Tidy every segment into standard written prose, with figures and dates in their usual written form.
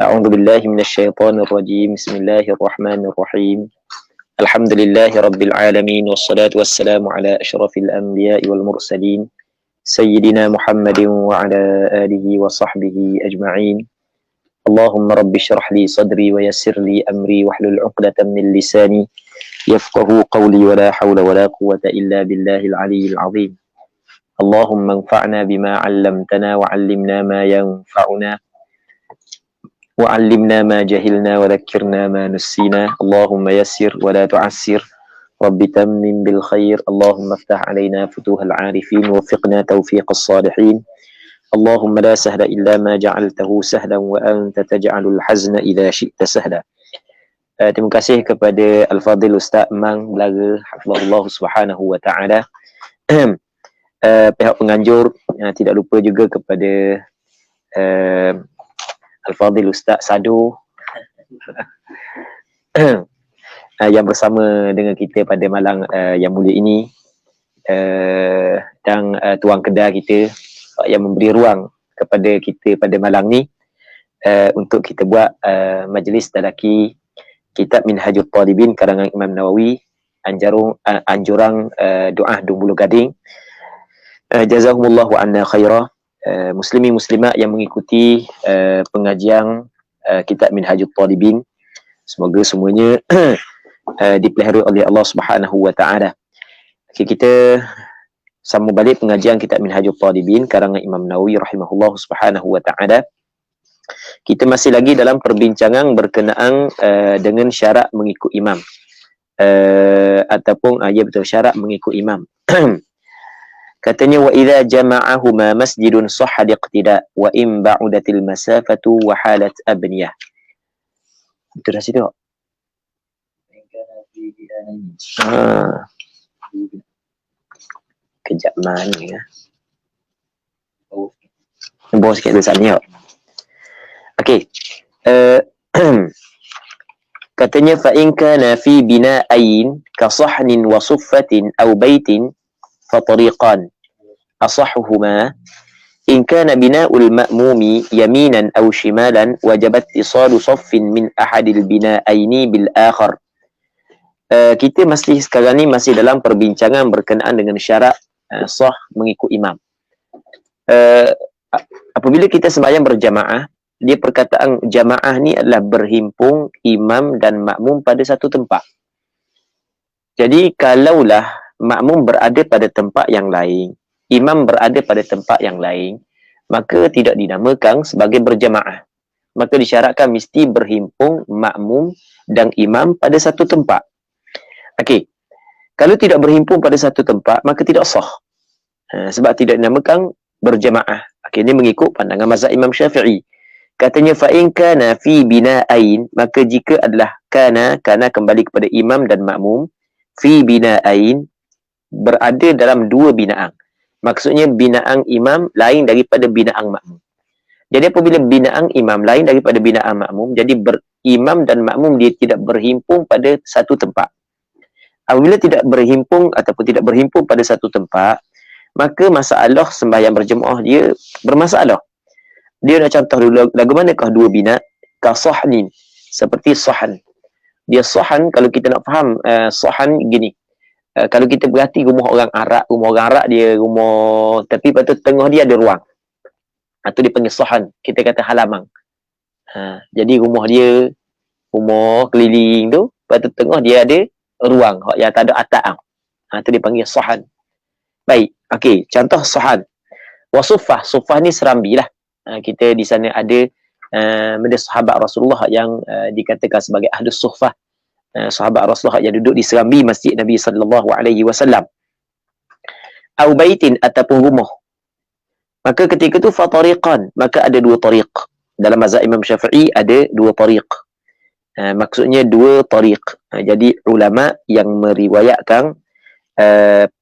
أعوذ بالله من الشيطان الرجيم. بسم الله الرحمن الرحيم. الحمد لله رب العالمين، والصلاة والسلام على أشرف الأنبياء والمرسلين سيدنا محمد وعلى آله وصحبه أجمعين. اللهم رب اشرح لي صدري ويسر لي أمري واحلل عقدة من لساني يفقه قولي، ولا حول ولا قوة إلا بالله العلي العظيم. اللهم انفعنا بما علمتنا وعلمنا ما ينفعنا وعلمنا ما جهلنا وذكرنا ما نسينا. اللهم يسر ولا تعسر، رب تمم بالخير. اللهم افتح علينا فتوح العارفين ووفقنا توفيق الصالحين. اللهم لا سهل إلا ما جعلته سهلا وأنت تجعل الحزن إذا شئت سهلا. Terima kasih kepada Al-Fadhil Ustaz Mang Belaga, hafizahullah subhanahu wa ta'ala. Pihak penganjur, tidak lupa juga kepada Al-Fadhil Ustaz Sado yang bersama dengan kita pada malam yang mulia ini, dan tuan kedah kita yang memberi ruang kepada kita pada malam ni untuk kita buat majlis tadaki kitab Minhajul Talibin karangan Imam Nawawi, anjurang doa Bulu Gading. Jazakumullahu anna khairah. Muslimin muslimat yang mengikuti pengajian kitab Minhajul Talibin, semoga semuanya dipelihara oleh Allah Subhanahu wa taala. Okay, kita sambung balik pengajian kitab Minhajul Talibin karangan Imam Nawawi rahimahullah subhanahu wa taala. Kita masih lagi dalam perbincangan berkenaan dengan syarat mengikut imam, ataupun betul, syarat mengikut imam. Katanya, wa idza jama'ahuma masjidun sahha liqtida wa in ba'udatil masafatu wa halat abniyah. Itu dah situ. Kejap mana ya. Bawa sikit tulisannya. Okey. Katanya, fa in kana fi bina'ain ka sahnin wa suffatin aw baitin فطريقان أصحهما إن كان بناء المأموم يمينا أو شمالا وجب اتصال صف من أحد البنائين بالآخر. Kita masih sekarang ni masih dalam perbincangan berkenaan dengan syarat sah mengikut imam. Apabila kita sembahyang berjamaah, dia perkataan jamaah ni adalah berhimpun imam dan makmum pada satu tempat. Jadi kalaulah makmum berada pada tempat yang lain, imam berada pada tempat yang lain, maka tidak dinamakan sebagai berjamaah. Maka disyaratkan mesti berhimpun makmum dan imam pada satu tempat. Okey. Kalau tidak berhimpun pada satu tempat, maka tidak sah. Sebab tidak dinamakan berjamaah. Okey, ini mengikut pandangan mazhab Imam Syafi'i. Katanya, fa in kana fi bina'ain, maka jika adalah kana kembali kepada imam dan makmum, fi bina'ain, berada dalam dua binaan. Maksudnya binaan imam lain daripada binaan makmum. Jadi apabila binaan imam lain daripada binaan makmum, jadi imam dan makmum dia tidak berhimpun pada satu tempat. Apabila tidak berhimpun ataupun tidak berhimpun pada satu tempat, maka masalah sembahyang berjemaah dia bermasalah. Dia nak contoh dulu, lagu manakah dua bina? Kasahnin, seperti sahan. Dia sahan, kalau kita nak faham sahan gini. Kalau kita berhati rumah orang Arab dia rumah, tapi lepas tu tengah dia ada ruang. Itu dipanggil sahan. Kita kata halaman. Jadi rumah dia, rumah keliling tu, lepas tu tengah dia ada ruang yang tak ada atap. Itu dipanggil sahan. Baik, okey, contoh sahan. Wasufah, sufah ni serambi lah. Kita di sana ada benda sahabat Rasulullah yang dikatakan sebagai ahlus sufah. Sahabat Rasulullah yang duduk di serambi masjid Nabi sallallahu alaihi wasallam. Au baitin, ataupun rumah. Maka ketika itu fatariqan, maka ada dua tariq. Dalam mazhab Imam Syafi'i ada dua tariq. Maksudnya dua tariq. Jadi ulama yang meriwayatkan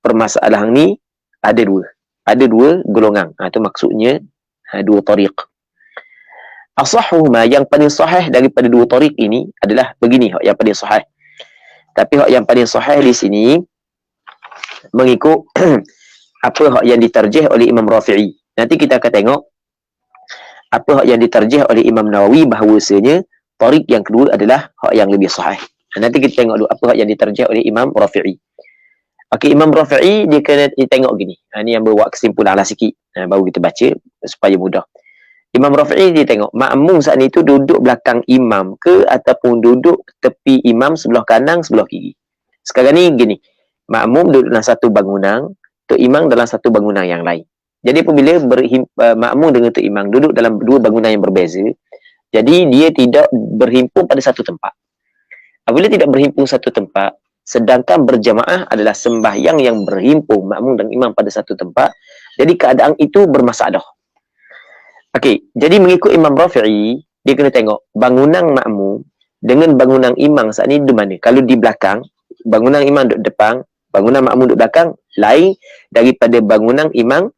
permasalahan ni ada dua. Ada dua golongan. Itu maksudnya dua tariq. Asahhuhuma, yang paling sahih daripada dua tariq ini adalah begini, yang paling sahih. Tapi yang paling sahih di sini mengikut apa yang ditarjih oleh Imam Rafi'i. Nanti kita akan tengok apa hak yang ditarjih oleh Imam Nawawi bahawasanya tariq yang kedua adalah hak yang lebih sahih. Nanti kita tengok dulu apa hak yang ditarjih oleh Imam Rafi'i. Okey, Imam Rafi'i dia kena tengok gini. Ni yang bawa kesimpulan lah sikit. Baru kita baca supaya mudah. Imam Rafi'i dia tengok makmum saat ni tu duduk belakang imam ke ataupun duduk tepi imam sebelah kanan sebelah kiri. Sekarang ni gini. Makmum duduk dalam satu bangunan, tok imam dalam satu bangunan yang lain. Jadi apabila makmum dengan tok imam duduk dalam dua bangunan yang berbeza, jadi dia tidak berhimpun pada satu tempat. Apabila tidak berhimpun satu tempat, sedangkan berjamaah adalah sembahyang yang berhimpun makmum dan imam pada satu tempat, jadi keadaan itu bermasalah. Okey, jadi mengikut Imam Rafi'i, dia kena tengok bangunan makmum dengan bangunan imam saat ni di mana. Kalau di belakang, bangunan imam duduk depan, bangunan makmum duduk belakang, lain daripada bangunan imam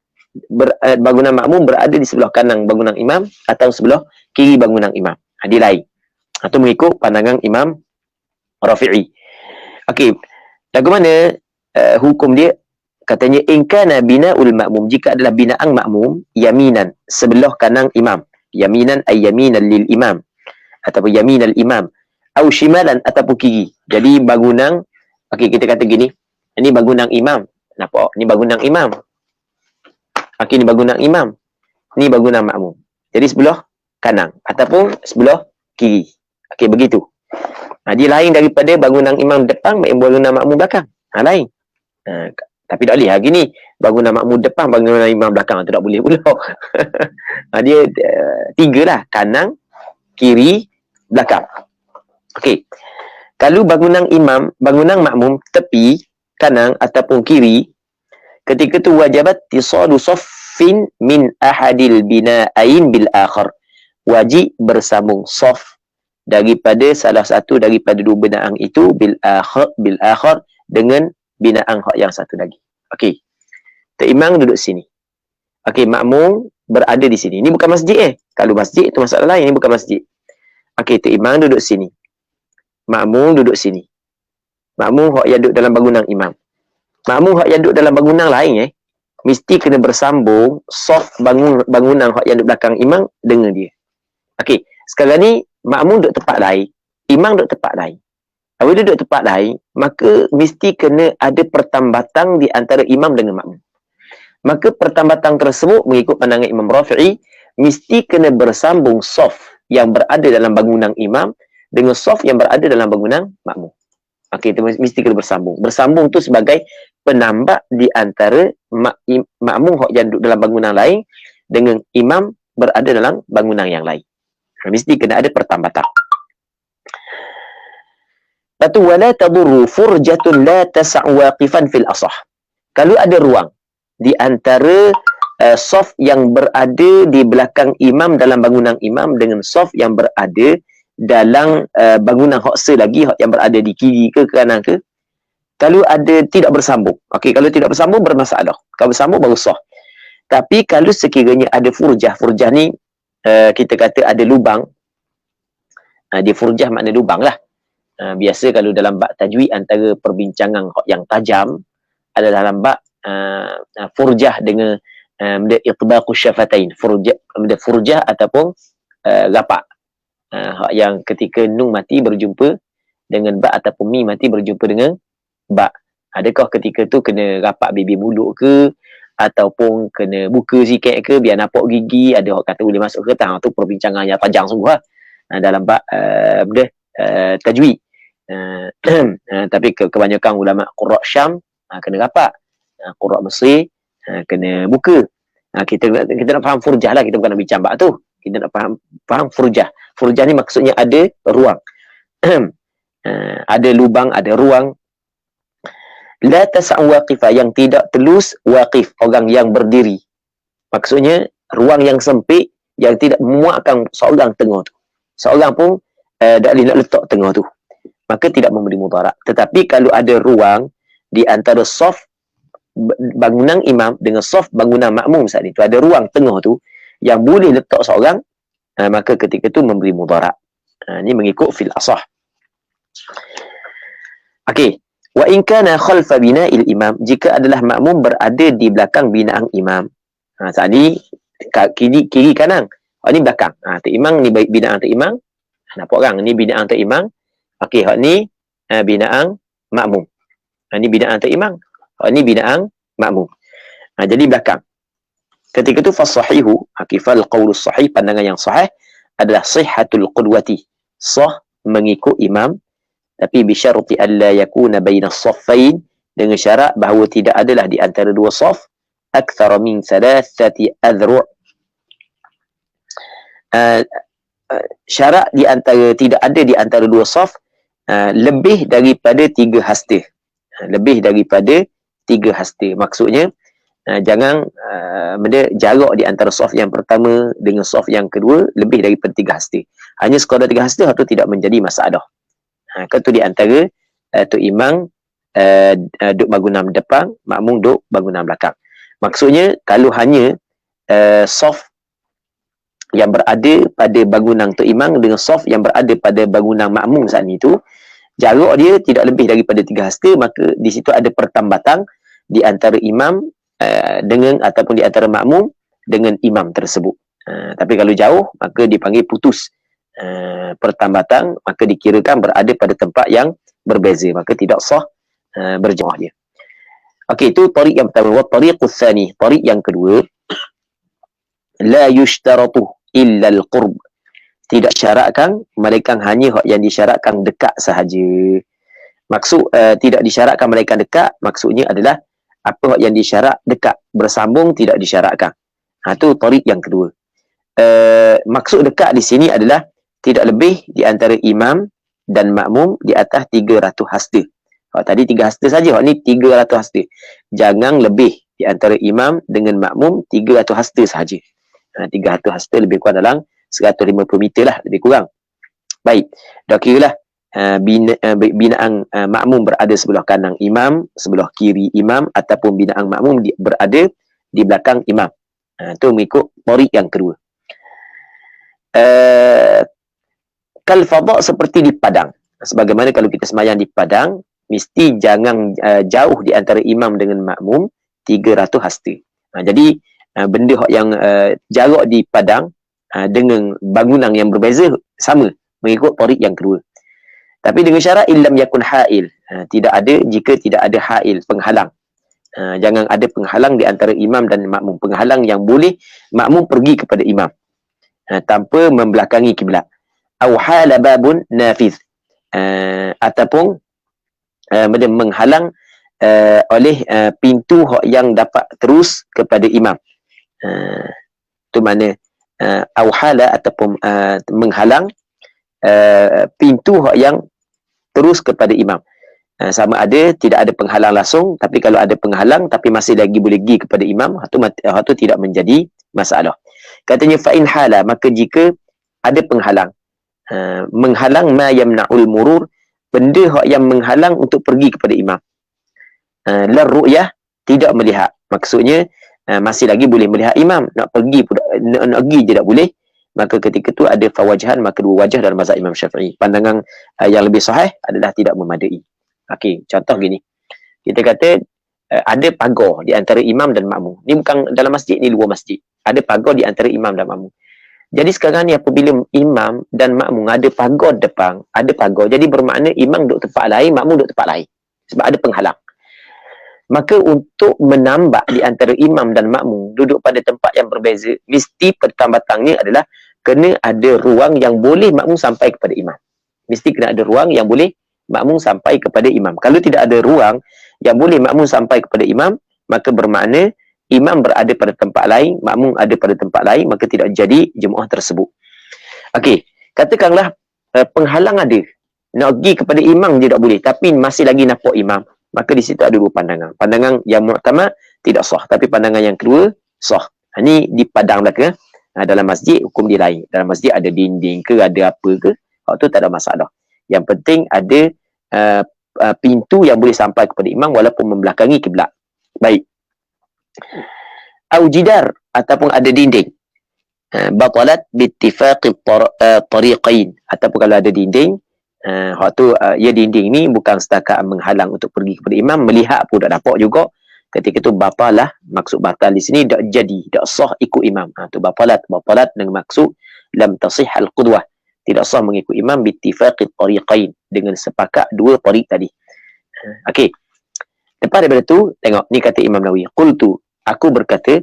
bangunan makmum berada di sebelah kanan bangunan imam atau sebelah kiri bangunan imam. Dia lain. Itu mengikut pandangan Imam Rafi'i. Okey, lagu mana hukum dia? Katanya in kana bina'ul makmum, jika adalah binaan makmum yaminan sebelah kanan imam, yaminan ay yaminan lil imam ataupun yaminal imam, atau shimalan ataupun kiri. Jadi bangunan, okey kita kata gini, ini bangunan imam. Nampak? Ni bangunan imam. Okey, ni bangunan imam. Ni bangunan makmum. Jadi sebelah kanan ataupun sebelah kiri. Okey, begitu. Dia lain daripada bangunan imam depan, bangunan makmum belakang. Lain. Tapi tak boleh. Hari ni bangunan makmum depan, bangunan imam belakang. Tu tak boleh pula. Dia tiga lah. Kanan, kiri, belakang. Okey. Kalau bangunan imam, bangunan makmum tepi, kanan ataupun kiri, ketika tu wajibat tisalu saffin min ahadil bina'ain bil akhar. Wajib bersambung saf daripada salah satu daripada dua binaan itu bil akhar dengan binaan hak yang satu lagi. Okey. Tok imam duduk sini. Okey, makmum berada di sini. Ini bukan masjid Kalau masjid itu masalah lain, ini bukan masjid. Okey, tok imam duduk sini. Makmum duduk sini. Makmum hak yang duduk dalam bangunan imam. Makmum hak yang duduk dalam bangunan lain mesti kena bersambung saf bangunan hak yang duduk belakang imam dengan dia. Okey, sekarang ni makmum duduk tempat lain, imam duduk tempat lain. Apabila duduk tempat lain, maka mesti kena ada pertambatan di antara imam dengan makmum. Maka pertambatan tersebut mengikut pandangan Imam Rafi'i mesti kena bersambung saf yang berada dalam bangunan imam dengan saf yang berada dalam bangunan makmum. Okey, itu mesti kena bersambung. Bersambung tu sebagai penambah di antara makmum yang duduk dalam bangunan lain dengan imam berada dalam bangunan yang lain. Mesti kena ada pertambatan. Lepas tu wala tadurru furjatun la tas'u waqifan fil asah. Kalau ada ruang di antara saf yang berada di belakang imam dalam bangunan imam dengan saf yang berada dalam bangunan hak lagi, hak yang berada di kiri ke kanan ke, kalau ada tidak bersambung. Okey, kalau tidak bersambung bermasalah. Kalau bersambung baru sah. Tapi kalau sekiranya ada furjah ni kita kata ada lubang. Dia furjah makna lubang lah. Biasa kalau dalam bab tajwid antara perbincangan yang tajam adalah dalam bab furjah dengan itbaqus syafatain. Furjah ataupun rapak. Yang ketika nun mati berjumpa dengan ba ataupun mi mati berjumpa dengan ba. Adakah ketika tu kena rapak bibir mulut ke ataupun kena buka sikit ke biar nampak gigi, ada orang kata boleh masuk ke tak. Tu perbincangan yang tajam sungguh lah. Dalam bab tajwid. Tapi kebanyakan ulama qurra Syam kena rapak, qurra Mesir kena buka. Kita nak faham furjah lah, kita bukan nak bincang bab tu. Kita nak faham furjah. Furjah ni maksudnya ada ruang. Ada lubang, ada ruang. La tas'u waqifah, yang tidak telus waqif, orang yang berdiri. Maksudnya ruang yang sempit yang tidak memuatkan seorang tengah tu. Seorang pun tak boleh nak letak tengah tu. Maka tidak memberi mudarat. Tetapi kalau ada ruang di antara saf bangunan imam dengan saf bangunan makmum saat itu, ada ruang tengah tu yang boleh letak seorang, maka ketika tu memberi mudarat. Ini mengikut fil asah. Okey. Wa in kana khalfa bina'il imam, jika adalah makmum berada di belakang binaan imam. Saat ni kiri kanan. Hak ni belakang. Tok Imam ni binaan Tok Imam. Nampak orang ni binaan Tok Imam. Okey, hak ni binaan makmum. Ni binaan Tok Imam. Hak ni binaan makmum. Jadi belakang. Ketika tu fasahihu, fal qaulus sahih, pandangan yang sahih adalah sihhatul qudwati. Sah mengikut imam, tapi bisyarti alla yakuna bainas saffain, dengan syarat bahawa tidak adalah di antara dua saf akthara min thalathati adhru'. Syarat di antara tidak ada di antara dua saf lebih daripada 3 hasta. Lebih daripada 3 hasta. Maksudnya jangan benda jarak di antara saf yang pertama dengan saf yang kedua lebih daripada 3 hasta. Hanya sekadar 3 hasta itu tidak menjadi masalah. Itu di antara Tok Imam duk bangunan depan, makmum duk bangunan belakang. Maksudnya kalau hanya saf yang berada pada bangunan Tok Imam dengan saf yang berada pada bangunan makmum saat itu, jarak dia tidak lebih daripada 3 hasta, maka di situ ada pertambatan di antara imam dengan ataupun di antara makmum dengan imam tersebut. Tapi kalau jauh maka dipanggil putus pertambatan, maka dikirakan berada pada tempat yang berbeza, maka tidak sah berjemaah dia. Okey, itu tariq yang pertama. Wa tariqus tsani, tariq yang kedua, la yushtaratu illa al-qurb. Tidak syaratkan, melainkan hanya hak yang disyaratkan dekat sahaja. Maksud tidak disyaratkan melainkan dekat, maksudnya adalah apa yang disyarat dekat, bersambung tidak disyaratkan. Itu tariq yang kedua. Maksud dekat di sini adalah tidak lebih di antara imam dan makmum di atas 300 hasta. Tadi 3 hasta saja, ni 300 hasta. Jangan lebih di antara imam dengan makmum 300 hasta sahaja. 300 hasta lebih kurang dalam 150 meter lah, lebih kurang. Baik, dah kira lah binaan makmum berada sebelah kanan imam, sebelah kiri imam, ataupun binaan makmum berada di belakang imam. Itu mengikut tariq yang kedua. Kal fadha, seperti di padang. Sebagaimana kalau kita sembahyang di padang, mesti jangan jauh di antara imam dengan makmum 300 hasta. Jadi benda yang jarak di padang dengan bangunan yang berbeza sama mengikut tariq yang kedua. Tapi dengan syarat illam yakun hail, tidak ada jika tidak ada hail, penghalang. Jangan ada penghalang di antara imam dan makmum, penghalang yang boleh makmum pergi kepada imam tanpa membelakangi kiblat. Au hala babun nafiz, ataupun menghalang oleh pintu yang dapat terus kepada imam. Itu mana au hala ataupun menghalang pintu yang terus kepada imam. Sama ada tidak ada penghalang langsung, tapi kalau ada penghalang tapi masih lagi boleh pergi kepada imam, itu tidak menjadi masalah. Katanya fa in hala, maka jika ada penghalang, menghalang ma yamna'ul murur, benda yang menghalang untuk pergi kepada imam. La ru'yah, tidak melihat. Maksudnya masih lagi boleh melihat imam, nak pergi tidak boleh. Maka ketika itu ada fawajahan, maka dua wajah dalam mazhab Imam Syafi'i. Pandangan yang lebih sahih adalah tidak memadai. Okey, contoh gini. Kita kata ada pagar di antara imam dan makmum. Ni bukan dalam masjid, ni luar masjid. Ada pagar di antara imam dan makmum. Jadi sekarang ni apabila imam dan makmum ada pagar depan, ada pagar, jadi bermakna imam duduk tempat lain, makmum duduk tempat lain. Sebab ada penghalang. Maka untuk menambah di antara imam dan makmum duduk pada tempat yang berbeza, mesti pertambatannya adalah kena ada ruang yang boleh makmum sampai kepada imam. Mesti kena ada ruang yang boleh makmum sampai kepada imam. Kalau tidak ada ruang yang boleh makmum sampai kepada imam, maka bermakna imam berada pada tempat lain, makmum ada pada tempat lain, maka tidak jadi jemaah tersebut. Okey, katakanlah penghalang ada. Nak pergi kepada imam je tak boleh, tapi masih lagi nampak imam. Maka di situ ada dua pandangan. Pandangan yang mu'tamad tidak sah, tapi pandangan yang kedua sah. Ini di padang belaka. Dalam masjid hukum dia lain. Dalam masjid ada dinding ke, ada apa ke, itu tak ada masalah. Yang penting ada pintu yang boleh sampai kepada imam walaupun membelakangi kiblat. Baik. Au jidar, ataupun ada dinding. Batalat bittifaqi tariqain, ataupun kalau ada dinding, waktu ya dinding ni bukan setakat menghalang untuk pergi kepada imam, melihat pun tak dapat juga. ketika tu batalah, maksud batal di sini tak jadi, tak sah ikut imam. Tu batalat dengan maksud lam tasih al-qudwah, tidak sah mengikut imam bittifaqit tariqain, dengan sepakat dua tariq tadi. Okey. Lepas daripada tu, tengok ni kata Imam Nawawi, qultu, aku berkata,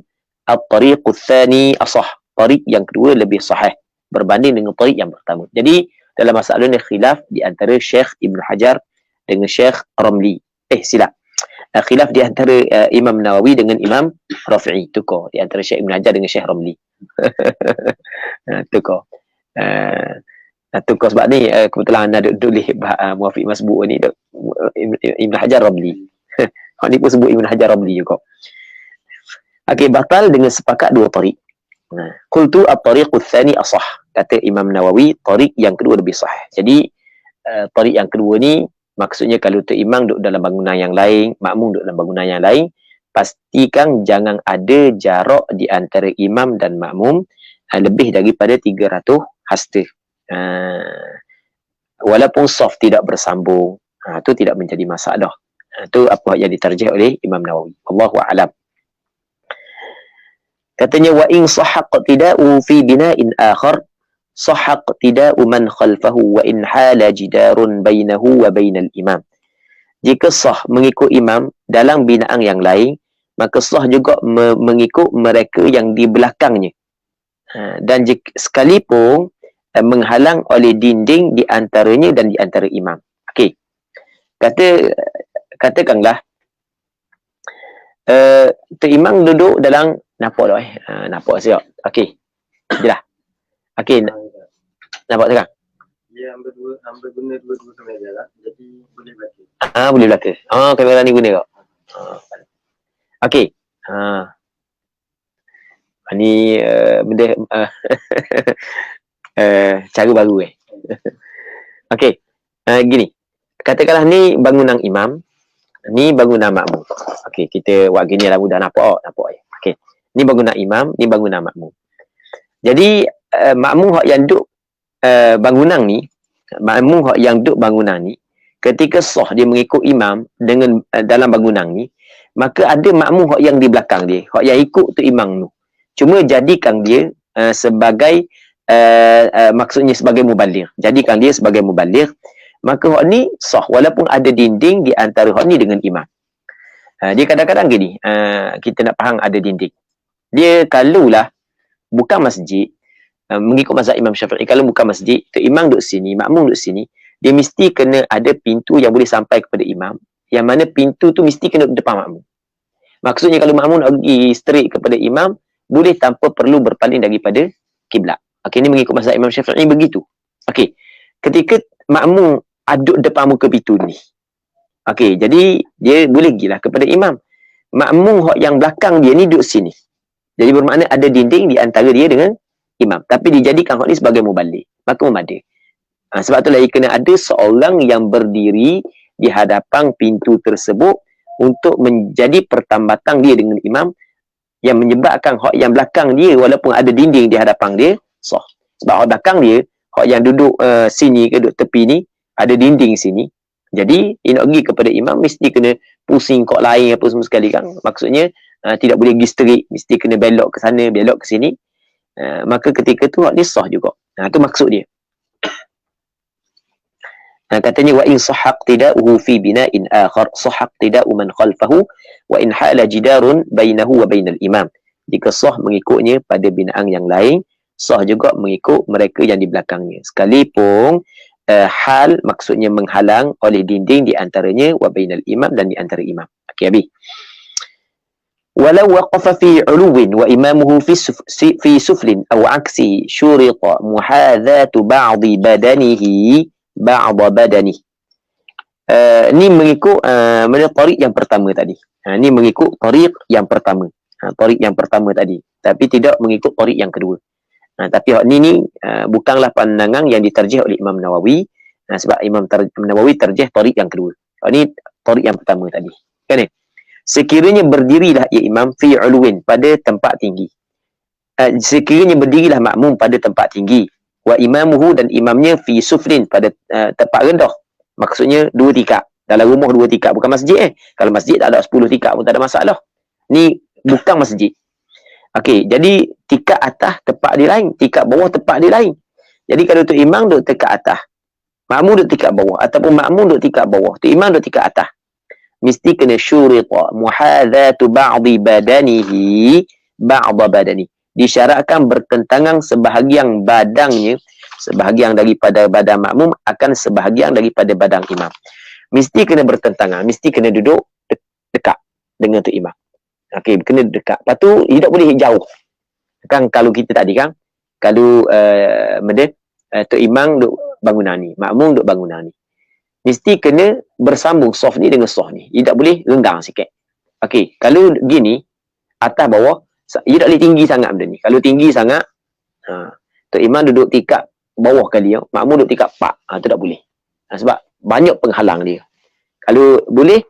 at-tariqut tsani asah, tariq yang kedua lebih sahih berbanding dengan tariq yang pertama. Jadi dalam masalah ni khilaf di antara Syekh Ibn Hajar dengan Syekh Ramli. Silap. Khilaf di antara Imam Nawawi dengan Imam Rafi'i. Tukar di antara Syekh Ibn Hajar dengan Syekh Ramli. Tukar. Tukar sebab ni kebetulan anda tulis Muwafiq Masbu' ni Ibn Hajar Ramli. Ni pun sebut Ibn Hajar Ramli juga. Okey, batal dengan sepakat dua tariq. Qultu at-tariqut tsani asah, kata Imam Nawawi, tariq yang kedua lebih sahih. Jadi tariq yang kedua ni maksudnya kalau tu imam duduk dalam bangunan yang lain, makmum duduk dalam bangunan yang lain, pastikan jangan ada jarak di antara imam dan makmum lebih daripada 300 hasta. Walaupun saf tidak bersambung, tu tidak menjadi masalah. Itu apa yang ditarjih oleh Imam Nawawi. Allahu a'lam. Katanya wa in sahha iqtida'u fi bina'in akhar sahha iqtida'u man khalfahu wa in hala jidarun bainahu wa bainal imam. Jika sah mengikut imam dalam binaan yang lain, maka sah juga mengikut mereka yang di belakangnya. Dan jika, sekalipun menghalang oleh dinding di antaranya dan di antara imam. Okey. Katakanlah imam duduk dalam nampak tak nampak siap. Okey. Jelah. Okey. Nampak sekarang? Ya, hamba guna dua-dua kamera lah. Jadi boleh belaka. Boleh belaka. Kamera ni guna tak? Okey. Ni benda cara baru Okey. Gini. Katakanlah ni bangunan imam, ni bangunan makmum. Okey, kita buat gini lah mudah nampak. Okey. Ni bangunan imam, ni bangunan makmum. Jadi makmum hak yang duduk bangunan ni, makmum hak yang duduk bangunan ni, ketika sah dia mengikut imam dengan dalam bangunan ni, maka ada makmum hak yang di belakang dia, hak yang ikut tu imam tu. Cuma jadikan dia sebagai maksudnya sebagai mubaligh. Jadikan dia sebagai mubaligh, maka hak ni sah walaupun ada dinding di antara hak ni dengan imam. Dia kadang-kadang gini, kita nak faham ada dinding. Dia kalulah bukan masjid, mengikut mazhab Imam Syafi'i, kalau bukan masjid, tu imam duduk sini, makmum duduk sini, dia mesti kena ada pintu yang boleh sampai kepada imam, yang mana pintu tu mesti kena depan makmum. Maksudnya kalau makmum nak pergi straight kepada imam, boleh tanpa perlu berpaling daripada kiblat. Okey, ni mengikut mazhab Imam Syafi'i begitu. Okey, ketika makmum aduk depan muka pintu ni, okey, jadi dia boleh gilah kepada imam. Makmum yang belakang dia ni duduk sini. Jadi bermakna ada dinding di antara dia dengan imam. Tapi dijadikan hak ni sebagai mubalik. Maka memada. Sebab itulah kena ada seorang yang berdiri di hadapan pintu tersebut untuk menjadi pertambatan dia dengan imam, yang menyebabkan hak yang belakang dia walaupun ada dinding di hadapan dia sah. Sebab hak belakang dia, hak yang duduk sini ke duduk tepi ni, ada dinding sini. Jadi nak pergi kepada imam mesti kena pusing kok lain apa semua sekali kan. Maksudnya tidak boleh pergi straight, mesti kena belok ke sana, belok ke sini. Maka ketika tu hak ni sah juga. Tu maksud dia. Katanya wa in sahha iqtida'uhu fi bina'in akhar sahha iqtida'u man khalfahu wa in hala jidarun bainahu wa bainal imam. Jika sah mengikutnya pada binaan yang lain, sah juga mengikut mereka yang di belakangnya. Sekalipun hal maksudnya menghalang oleh dinding di antaranya wa bainal imam dan di antara imam. Okey, habis. Walau waqafa fi 'uluwin wa imamuhu fi suflin aw 'aksi syurita muhadhatu ba'dhi badanihi ba'dha badani. Ni mengikut tariq yang pertama tadi. Ni mengikut tariq yang pertama. Tariq yang pertama tadi, tapi tidak mengikut tariq yang kedua. Tapi hak ni bukanlah pandangan yang ditarjih oleh Imam Nawawi, sebab Imam Nawawi tarjih tariq yang kedua. Hak ni tariq yang pertama tadi. Kan ni? Sekiranya berdirilah ia imam fi 'uluwin pada tempat tinggi. Sekiranya berdirilah makmum pada tempat tinggi, wa imamuhu dan imamnya fi suflin pada tempat rendah. Maksudnya dua tingkat. Dalam rumah 2 tingkat, bukan masjid. Kalau masjid tak ada 10 tingkat pun tak ada masalah. Ni bukan masjid. Okey, jadi tingkat atas tempat dia lain, tingkat bawah tempat dia lain. Jadi kalau tu imam duduk tingkat atas, makmum duduk tingkat bawah, ataupun makmum duduk tingkat bawah, tu imam duduk tingkat atas, mesti kena syurita muhadzatu ba'di badanihi ba'da badani. Disyaratkan bertentangan sebahagian badannya, sebahagian daripada badan makmum akan sebahagian daripada badan imam. Mesti kena bertentangan, mesti kena duduk dekat dengan tu imam. Okey, kena dekat. Lepas tu tidak boleh jauh. Kan kalau kita tadi kan, kalau tu imam duduk bangunan ni, makmum duduk bangunan ni, mesti kena bersambung soft ni dengan soft ni. Dia tak boleh renggang sikit. Okey, kalau gini, atas bawah, dia tak boleh tinggi sangat benda ni. Kalau tinggi sangat, tu imam duduk tingkat bawah kali, makmum duduk tingkat pak, tu tak boleh. Sebab banyak penghalang dia. Kalau boleh,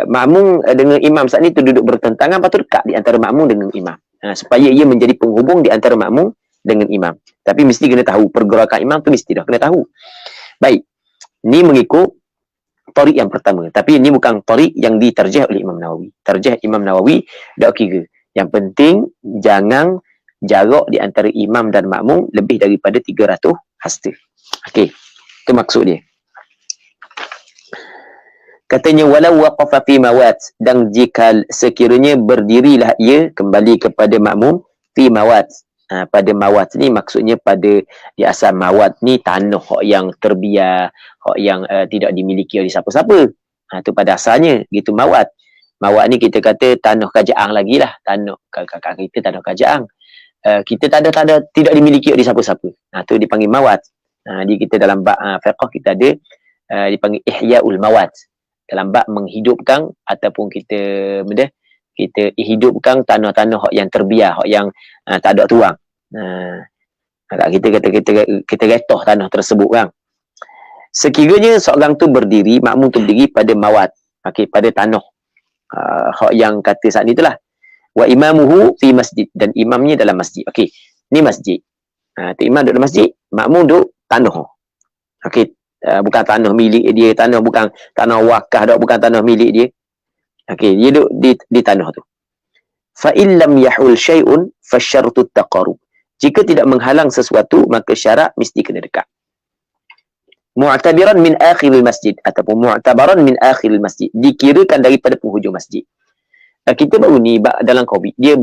makmum dengan imam saat ni tu duduk bertentangan, lepas tu dekat di antara makmum dengan imam. Supaya ia menjadi penghubung di antara makmum dengan imam. Tapi mesti kena tahu, pergerakan imam tu mesti dah kena tahu. Baik, ni mengikut tarik yang pertama. Tapi ini bukan tarik yang diterjih oleh Imam Nawawi. Terjih Imam Nawawi dak kira. Yang penting jangan jarak di antara imam dan makmum lebih daripada 300 hasta. Okey. Itu maksud dia. Katanya walau waqafa fi mawat, dan jika sekiranya berdirilah ia kembali kepada makmum fi mawat. Pada mawat ni maksudnya pada di asal mawat ni tanah yang terbiar, yang tidak dimiliki oleh siapa-siapa. Tu pada asalnya gitu mawat. Mawat ni kita kata tanah kerajaan lagi lah, tanah kakak kita tanah kerajaan. Kita tidak dimiliki oleh siapa-siapa. Tu dipanggil mawat. Di kita dalam bab fiqh kita ada dipanggil ihyaul mawat. Dalam bab menghidupkan ataupun kita hidupkan tanah-tanah yang terbiar, yang tak ada tuang. Kita retah tanah tersebut kan. Sekiranya seorang tu berdiri, makmum tu berdiri pada mawat, pada tanah yang kata saat ni itulah, wa imamuhu fi masjid, dan imamnya dalam masjid. Ni masjid. Tu imam duduk dalam masjid, makmum duduk tanah. Bukan tanah milik dia, tanah bukan tanah wakaf, bukan tanah milik dia. Dia duduk di tanah tu. Fa illam yahul syai'un fasyartu taqarrub. Jika tidak menghalang sesuatu, maka syarat mesti kena dekat. Mu'tabiran min akhiril masjid, ataupun mu'tabaran min akhiril masjid, dikirakan daripada penghujung masjid. Kita baru ni dalam Covid, dia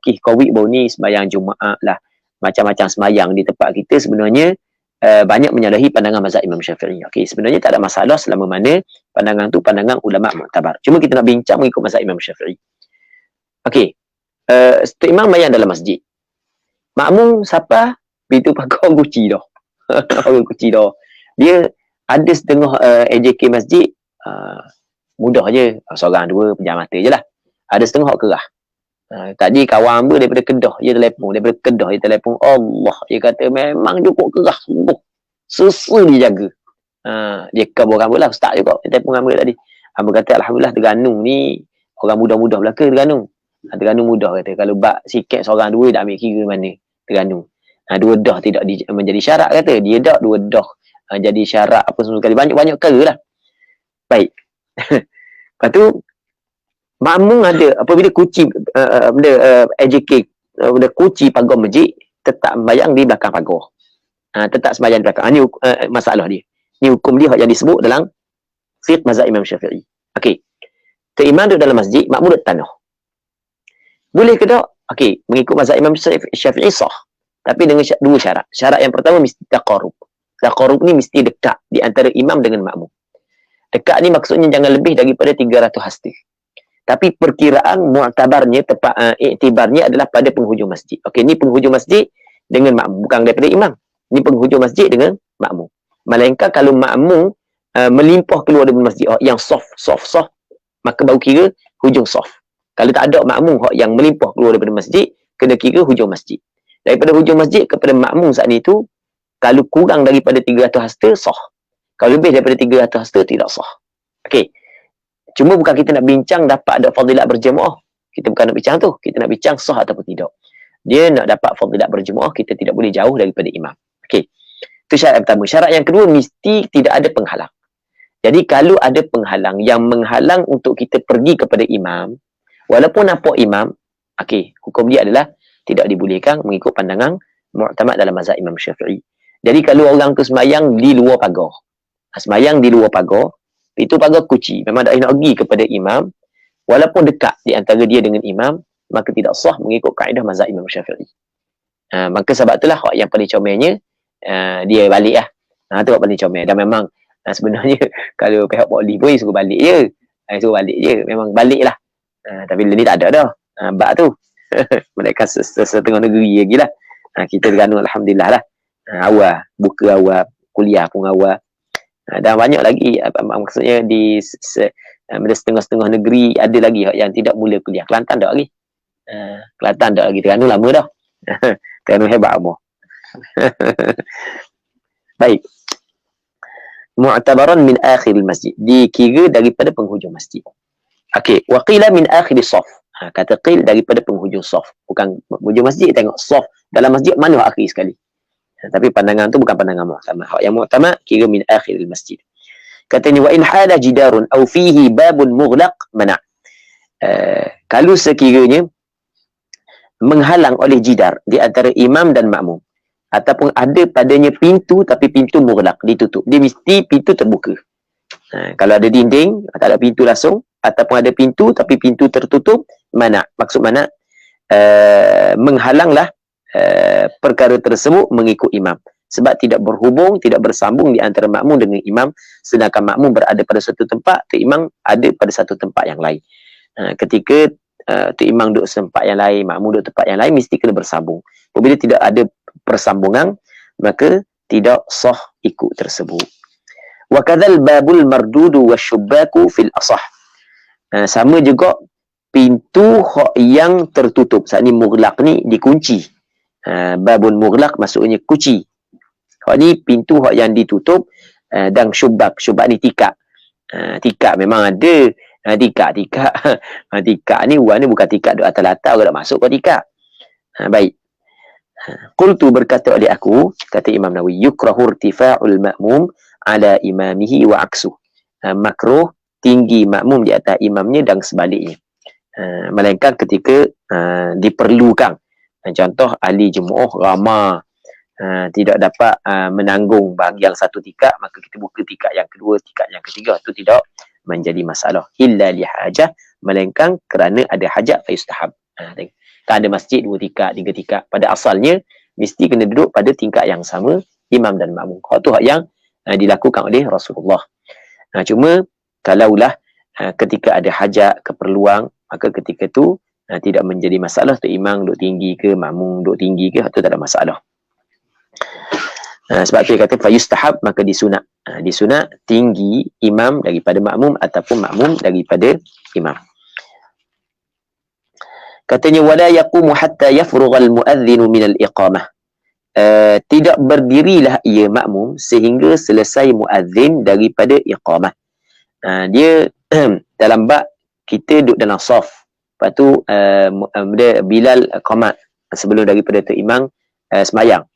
Covid baru ni sembahyang Jumaat lah, macam-macam sembahyang di tempat kita sebenarnya banyak menyalahi pandangan mazhab Imam Syafi'i. Sebenarnya tak ada masalah selama mana pandangan tu pandangan ulama mu'tabar. Cuma kita nak bincang mengikut mazhab Imam Syafi'i. Imam bayang dalam masjid. Makmum siapa? Itu pakai orang kunci dah. Orang kunci dah. Dia ada setengah AJK masjid, mudah je. Seorang dua pejam mata je lah. Ada setengah kerah. Tadi kawan hamba daripada Kedah, dia telefon. Daripada Kedah, dia telefon. Allah, dia kata memang cukup kerah. Susu dia jaga. Dia kabur hamba lah. Ustaz juga. Dia telefon hamba tadi. Hamba kata, Alhamdulillah, Terengganu ni orang mudah-mudah belaka Terengganu. Terengganu mudah kata. Kalau bak sikit seorang dua, tak ambil kira mana Terengganu. Dua dah tidak menjadi syarat kata. Dia dah dua dah jadi syarat apa semua sekali. Banyak-banyak kira lah. Baik. Lepas tu, makmum ada apabila kunci AJK kunci pagar masjid, tetap sembahyang di belakang pagar. Tetap sembahyang di belakang. Ini masalah dia. Ini hukum dia yang disebut dalam fiqh mazhab Imam Syafi'i. Tu imam duduk dalam masjid, makmum duduk tanah. Boleh ke tak? Mengikut mazhab Imam Syafi'i sah. Tapi dengan dua syarat. Syarat yang pertama mesti taqarrub. Taqarrub ni mesti dekat di antara imam dengan makmum. Dekat ni maksudnya jangan lebih daripada 300 hasta. Tapi perkiraan mu'tabarnya, iktibarnya adalah pada penghujung masjid. Ni penghujung masjid dengan makmum. Bukan daripada imam. Ni penghujung masjid dengan makmum. Melainkan kalau makmum melimpah keluar dari masjid yang soft, maka baru kira hujung soft. Kalau tak ada makmum yang melimpah keluar daripada masjid, kena kira hujung masjid. Daripada hujung masjid kepada makmum saat itu, kalau kurang daripada 300 hasta, sah. Kalau lebih daripada 300 hasta, tidak sah. Cuma bukan kita nak bincang dapat ada fadilat berjemaah. Kita bukan nak bincang tu. Kita nak bincang sah ataupun tidak. Dia nak dapat fadilat berjemaah, kita tidak boleh jauh daripada imam. Itu syarat yang pertama. Syarat yang kedua, mesti tidak ada penghalang. Jadi kalau ada penghalang yang menghalang untuk kita pergi kepada imam, walaupun nampak imam, okey, hukum dia adalah tidak dibolehkan mengikut pandangan mu'tamad dalam mazhab Imam Syafi'i. Jadi kalau orang tu sembahyang di luar pagar, sembahyang di luar pagar, itu pagar kunci, memang tak nak pergi kepada imam, walaupun dekat di antara dia dengan imam, maka tidak sah mengikut kaedah mazhab Imam Syafi'i. Maka sebab itulah yang paling comelnya, dia balik lah. Tu paling comel. Dan memang sebenarnya kalau pihak polis pun suruh balik je. Suruh balik je. Memang balik lah. Tapi ni tak ada dah. Bak tu. Mereka setengah negeri lagi lah. Kita tergantung Alhamdulillah lah. Awal. Buka awal. Kuliah pun awal. Dan banyak lagi. Maksudnya di setengah-setengah negeri ada lagi yang tidak mula kuliah. Kelantan tak lagi. Kelantan tak lagi. Terengganu lama dah. Terengganu hebat apa. Baik. Mu'tabaran min akhir masjid, dikira daripada penghujung masjid. Okey, wa qila min akhir saf. Kata qil daripada penghujung saf, bukan penghujung masjid. Tengok saf dalam masjid mana akhir sekali. Tapi pandangan tu bukan pandangan mu'tamad. Yang mu'tamad kira min akhir masjid. Katanya wa in hala jidarun aw fihi babun mughlaq mana'. Kalau sekiranya menghalang oleh jidar di antara imam dan makmum, ataupun ada padanya pintu tapi pintu mughlaq, ditutup, dia mesti pintu terbuka. Kalau ada dinding, tak ada pintu langsung, ataupun ada pintu tapi pintu tertutup, mana? Maksud mana? Menghalanglah perkara tersebut mengikut imam. Sebab tidak berhubung, tidak bersambung di antara makmum dengan imam, sedangkan makmum berada pada satu tempat, tu imam ada pada satu tempat yang lain. Ketika tu imam duduk tempat yang lain, makmum duduk tempat yang lain, mesti kena bersambung. Apabila tidak ada persambungan, maka tidak sah ikut tersebut. Wa kadzal babul mardudu wasyubbaku fil asah. Sama juga pintu yang tertutup. Saat ni mughlaq ni dikunci. Babun mughlaq maksudnya kunci. Hak ni pintu yang ditutup, dan syubbak. Syubbak ni tikak. Tikak memang ada. Tikak ni ni bukan tikak duk atas latar, orang nak masuk ke tikak. Baik. Qultu, berkata oleh aku, kata Imam Nawawi, yukrahu irtifa'ul ma'mum ala imamihi wa aksuh. Makruh tinggi makmum di atas imamnya dan sebaliknya. Melainkan ketika diperlukan. Contoh ahli jemaah ramai, tidak dapat menanggung bahagian satu tikak, maka kita buka tikak yang kedua, tikak yang ketiga. Itu tidak menjadi masalah. Illa lihajah, melainkan kerana ada hajat fa yustahab. Kan ada masjid 2 tikak, 3 tikak. Pada asalnya mesti kena duduk pada tingkat yang sama imam dan makmum. Itu hak yang dilakukan oleh Rasulullah. Cuma kalaulah ketika ada hajat, keperluan, maka ketika tu tidak menjadi masalah tu imam duduk tinggi ke, makmum duduk tinggi ke, itu tak ada masalah. Sebab tu dia kata fa yustahab, maka disunat. Disunat tinggi imam daripada makmum ataupun makmum daripada imam. Katanya wala yaqumu hatta yafrughal muadzinu minal iqamah. Tidak berdirilah ia makmum sehingga selesai muadzin daripada iqamah. Dia dalam bab kita duduk dalam saf. Lepas tu Bilal qamat sebelum daripada tu imam sembahyang.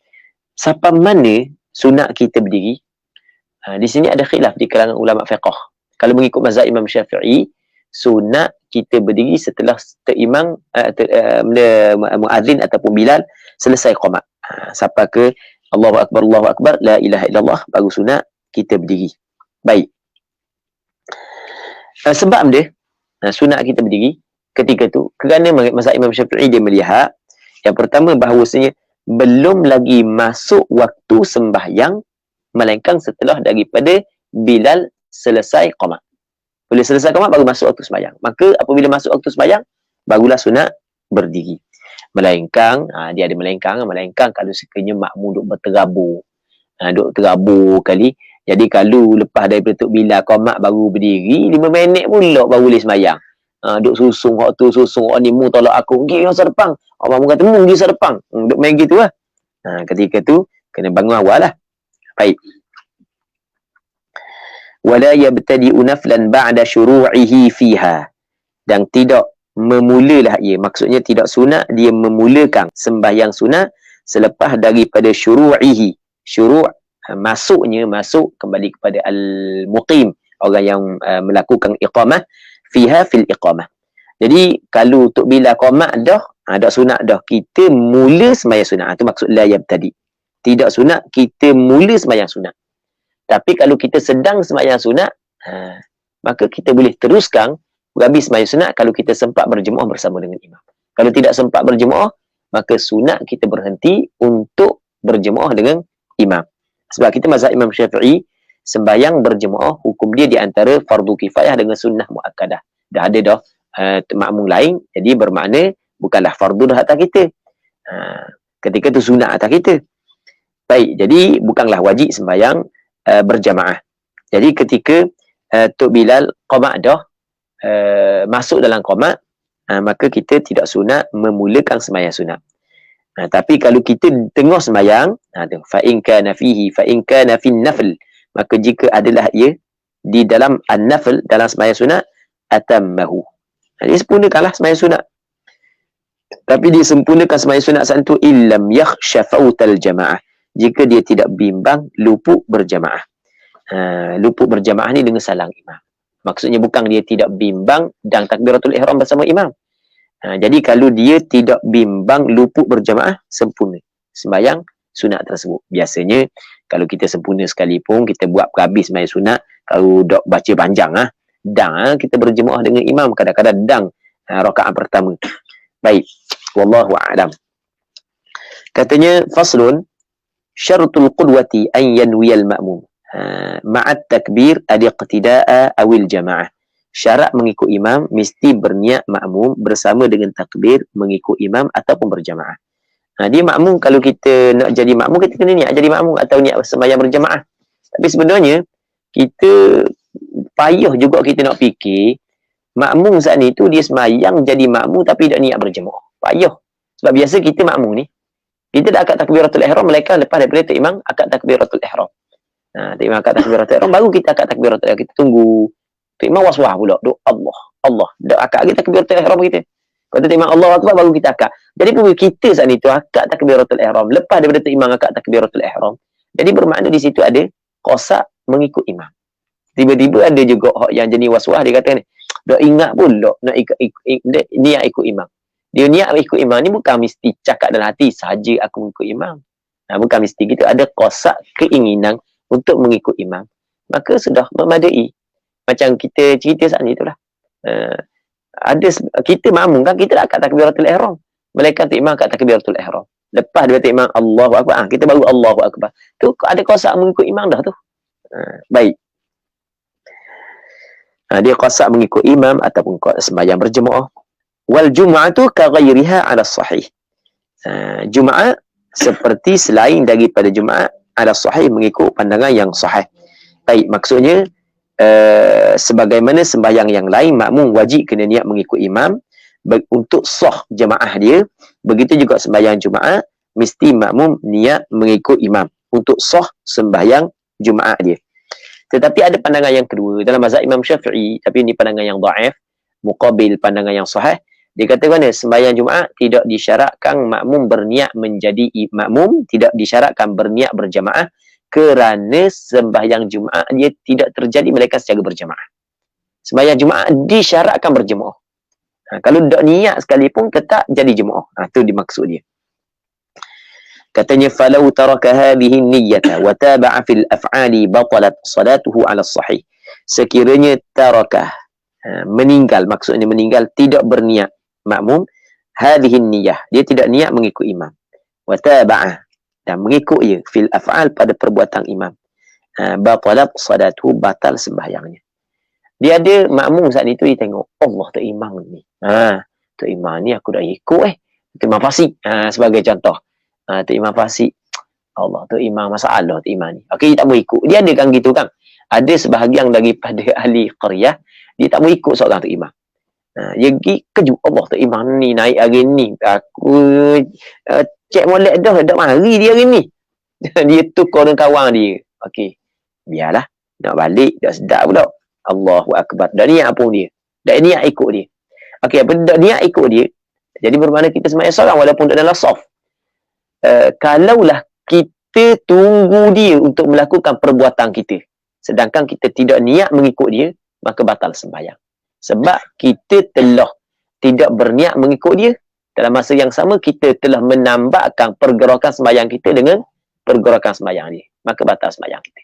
Sampai mana sunat kita berdiri? Di sini ada khilaf di kalangan ulama fiqh. Kalau mengikut mazhab Imam Syafi'i, sunat kita berdiri setelah imam muadzin ataupun Bilal selesai qamat. Sampai ke Allahu Akbar, la ilaha illallah, baru sunat kita berdiri. Baik. Sebab dia sunat kita berdiri ketika tu, kerana mazhab Imam Syafi'i dia melihat yang pertama bahawasanya belum lagi masuk waktu sembahyang, melainkan setelah daripada Bilal selesai qamat. Bila selesai qamat baru masuk waktu sembahyang. Maka apabila masuk waktu sembahyang, barulah sunat berdiri. Melainkan, dia ada melainkan kalau sekiranya makmum duk berterabur. Duk terabur kali. Jadi kalau lepas daripada Tok Bilal qamat baru berdiri, 5 minit pula baru boleh sembahyang. Duk susung hak tu, susung hak ni, mu tolak aku. Pergi yang serpang. Makmum kata, mu pergi serpang. Duk main gitu lah. Ketika tu, kena bangun awal lah. Baik. Wala yabtadi'u naflan ba'da syuru'ihi fiha. Dan tidak memulalah ia. Maksudnya tidak sunat dia memulakan sembahyang sunat selepas daripada syuru'ihi. Syuru' masuk kembali kepada al-muqim. orang yang melakukan iqamah fiha fil iqamah. Jadi kalau untuk bila qamat dah, dah sunat dah, kita mula sembahyang sunat. Itu maksud la yabtadi. Tidak sunat kita mula sembahyang sunat. Tapi kalau kita sedang sembahyang sunat, maka kita boleh teruskan habis sembahyang sunat kalau kita sempat berjemaah bersama dengan imam. Kalau tidak sempat berjemaah, maka sunat kita berhenti untuk berjemaah dengan imam. Sebab kita mazhab Imam Syafi'i, sembahyang berjemaah hukum dia di antara fardu kifayah dengan sunnah muakkadah. Dah ada dah makmum lain, jadi bermakna bukanlah fardu dah atas kita. Ketika tu sunat atas kita. Baik, jadi bukanlah wajib sembahyang berjamaah. Jadi ketika Tok Bilal qamat dah, masuk dalam qamat, maka kita tidak sunat memulakan sembahyang sunat. Tapi kalau kita tengah sembahyang, fa in kana fihi fa in kana fin nafl, maka jika adalah ia di dalam an-nafl, dalam sembahyang sunat, atammahu. Dia sempurnakanlah sembahyang sunat. Tapi dia sempurnakan sembahyang sunat saat itu illam yakhsha fautal jamaah, jika dia tidak bimbang luput berjamaah. Luput berjamaah ni dengan salang imam. Maksudnya bukan dia tidak bimbang dan takbiratul ihram bersama imam. Jadi kalau dia tidak bimbang luput berjamaah, sempurna sembahyang sunat tersebut. Biasanya kalau kita sempurna sekalipun, kita buat habis sembahyang sunat, kalau dok baca panjang dang kita berjemaah dengan imam, kadang-kadang dang rakaat pertama. Baik, wallahu a'lam. Katanya faslun syaratul qudwati an yanwiyal ma'mum ma'at takbir al-iqtida'a awil jamaah. Syarat mengikut imam mesti berniat makmum bersama dengan takbir mengikut imam ataupun berjamaah. Dia makmum, kalau kita nak jadi makmum, kita kena niat jadi makmum atau niat sembahyang berjamaah. Tapi sebenarnya kita payah juga kita nak fikir makmum saat ni tu dia sembahyang jadi makmum tapi tak niat berjemaah. Payah. Sebab biasa kita makmum ni, kita dah akad takbiratul ihram, melainkan lepas daripada Tok Imam akad takbiratul ihram. Tok Imam akad takbiratul ihram, baru kita akad takbiratul ihram. Kita tunggu Tok Imam waswah pula. Allah. Dah akad kita takbiratul ihram kita. Kalau Tok Imam Allah Akbar, baru kita akad. Jadi pun kita saat ni tu akad takbiratul ihram lepas daripada Tok Imam akad takbiratul ihram. Jadi bermakna di situ ada qasak mengikut imam. Tiba-tiba ada juga yang jenis waswah, dia kata ni, dah ingat pula nak niat ikut imam. Dia niat ikut imam ni bukan mesti cakap dalam hati saja aku mengikut imam. Bukan mesti, kita ada qasak keinginan untuk mengikut imam. Maka sudah memadai. Macam kita cerita saat ni itulah. Ada kita makmum kan, kita dah akad takbiratul ihram. Melainkan Tok Imam akad takbiratul ihram. Lepas dia Tok Imam Allahu Akbar, kita baru Allahu Akbar. Tu ada qasak mengikut imam dah tu. Baik. Dia qasak mengikut imam ataupun sembahyang berjemaah. Wal jum'atu ka ghairiha 'ala sahih. Jumaat seperti selain daripada Jumaat ala sahih, mengikut pandangan yang sahih. Baik, maksudnya sebagaimana sembahyang yang lain makmum wajib kena niat mengikut imam untuk sah jemaah dia, begitu juga sembahyang Jumaat mesti makmum niat mengikut imam untuk sah sembahyang Jumaat dia. Tetapi ada pandangan yang kedua dalam mazhab Imam Syafi'i, tapi ini pandangan yang dhaif muqabil pandangan yang sahih. Dia kata mana sembahyang Jumaat tidak disyaratkan makmum berniat menjadi makmum, tidak disyaratkan berniat berjamaah, kerana sembahyang Jumaat dia tidak terjadi melainkan secara berjamaah. Sembahyang Jumaat disyaratkan berjemaah. Kalau tak niat sekalipun tetap jadi jemaah. Itu dimaksud dia. Katanya falau taraka hadhihi niyyata wa taba'a fil af'ali batalat salatuhu 'ala sahih. Sekiranya tarakah meninggal, maksudnya meninggal tidak berniat makmum, hadhihi niyyah, dia tidak niat mengikut imam, wa taba'a, dan mengikut ia fil af'al pada perbuatan imam, batalat salatuhu, batal sembahyangnya. Dia ada makmum saat itu, dia tengok Allah Tok Imam ni, Tok Imam ni aku dah ikut Tok Imam Fasik sebagai contoh. Tok Imam Fasik, Allah Tok Imam masalah Tok Imam ni, okey, tak boleh ikut. Dia ada kan gitu kan, ada sebahagian daripada ahli qaryah dia tak boleh ikut seorang Tok Imam. Dia pergi kejut, Allah Tok Imam ni naik hari ni, aku cek molek dah mari dia hari ni. Dia tukar dengan kawan dia. Okey, biarlah, nak balik dah sedap pula. Allahu Akbar. Dah niat pun dia. Dah niat ikut dia. Okey, apa dah niat ikut dia, jadi bermakna kita sembahyang seorang walaupun tak dalam saf. Kalaulah kita tunggu dia untuk melakukan perbuatan kita, sedangkan kita tidak niat mengikut dia, maka batal sembahyang. Sebab kita telah tidak berniat mengikut dia, dalam masa yang sama kita telah menambahkan pergerakan sembahyang kita dengan pergerakan sembahyang dia, maka batal sembahyang kita.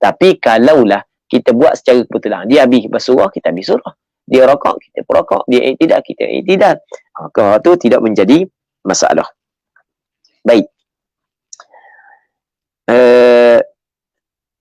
Tapi kalaulah kita buat secara kebetulan, dia habis bersurah, kita habis surah, dia rakaat, kita pun rakaat, dia i'tidal, kita i'tidal, maka itu tidak menjadi masalah. Baik.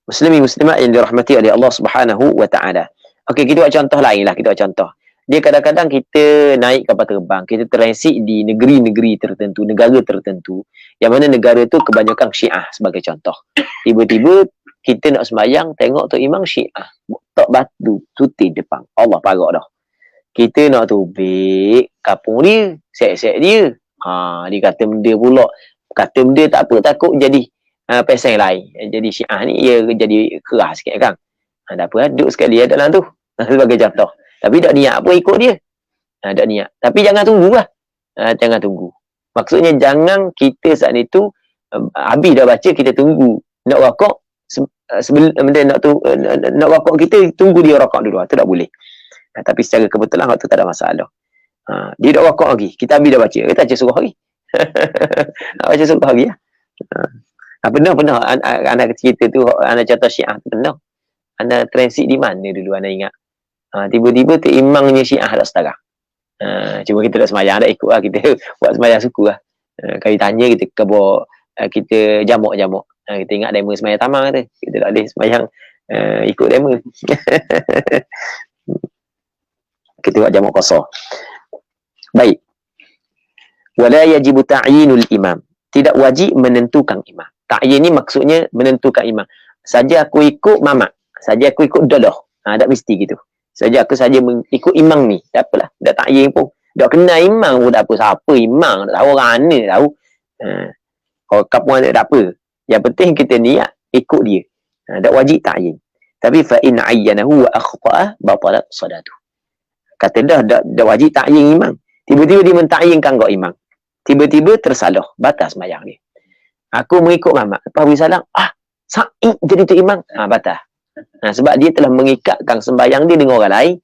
Muslimin muslimat yang dirahmati oleh Allah Subhanahu wa taala. Okey, kita buat contoh lain lah, kita buat contoh. Dia kadang-kadang kita naik kapal terbang, kita transit di negeri-negeri tertentu, negara tertentu, yang mana negara tu kebanyakan Syiah sebagai contoh. Tiba-tiba kita nak sembahyang, tengok tu imam Syiah, tak batu tuti depan. Allah parah dah. Kita nak tubik kapung dia, set-set dia. Dia kata benda pula. Kata benda tak apa, takut jadi peseng lain. Jadi Syiah ni ia jadi keras sikit kan. Tak apa, duduk sekali dalam tu. Sebagai contoh. Tapi tak niat apa ikut dia. Tak niat. Tapi jangan tunggu lah. Jangan tunggu. Maksudnya jangan kita saat itu habis dah baca, kita tunggu. Nak rakaat, sebelum nak rakaat kita tunggu dia rakaat dulu. Itu tak boleh. Tapi secara kebetulan waktu tak ada masalah. Dia dah rakaat lagi. Kita habis dah baca. Kita baca surah lagi. Nak baca surah lagi ya. Pernah anak cerita tu, anak contoh Syiah tu pernah. Anak transit di mana dulu anak ingat. Tiba-tiba tu imamnya Syiah tak setara. Cuma kita tak semayang, tak ikut lah. Kita buat semayang suku lah. Kalau ditanya kita kebor, kita jamuk-jamuk. Kita ingat demo semayang tamang tu. Kita tak boleh semayang ikut demo. Kita buat jamuk kosor. Baik. Wala yajibu ta'yinul imam. Tidak wajib menentukan imam. Ta'yin ni maksudnya menentukan imam. Saja aku ikut mamak. Saja aku ikut dodoh. Tak mesti gitu. Saja aku saja ikut imam ni. Tak apalah. Dah ta'yin pun. Dah kenal imam pun tak apa. Siapa imam? Tak tahu orang mana tahu. Kalau kapuan tak apa. Yang penting kita niat ikut dia. Tak wajib ta'yin. Tapi fa'in ayyanahu wa akhta'ah batalat sadatu. Kata dah wajib ta'yin imam. Tiba-tiba dia mentakyinkan kau imam. Tiba-tiba tersalah. Batas sembahyang dia. Aku mengikut mamak. Lepas beri salam. Sa'id jadi tu imam. Batas. Sebab dia telah mengikatkan sembahyang dia dengan orang lain.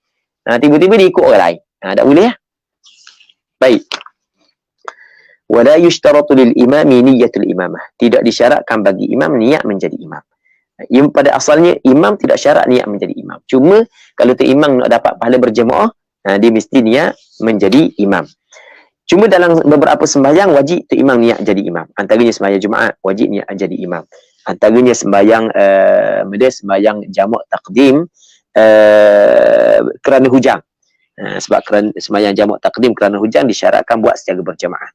Tiba-tiba dia ikut orang lain. Tak boleh ya? Baik. Wala yushtaratu lil imami niyatul imamah. Tidak disyaratkan bagi imam niat menjadi imam. Pada asalnya imam tidak syarat niat menjadi imam. Cuma kalau tu imam nak dapat pahala berjemaah, dia mesti niat menjadi imam. Cuma dalam beberapa sembahyang wajib tu imam niat jadi imam. Antaranya sembahyang Jumaat wajib niat jadi imam. Antaranya sembahyang sembahyang jamak takdim kerana hujan. Sebab kerana sembahyang jamak takdim kerana hujan disyaratkan buat secara berjamaah.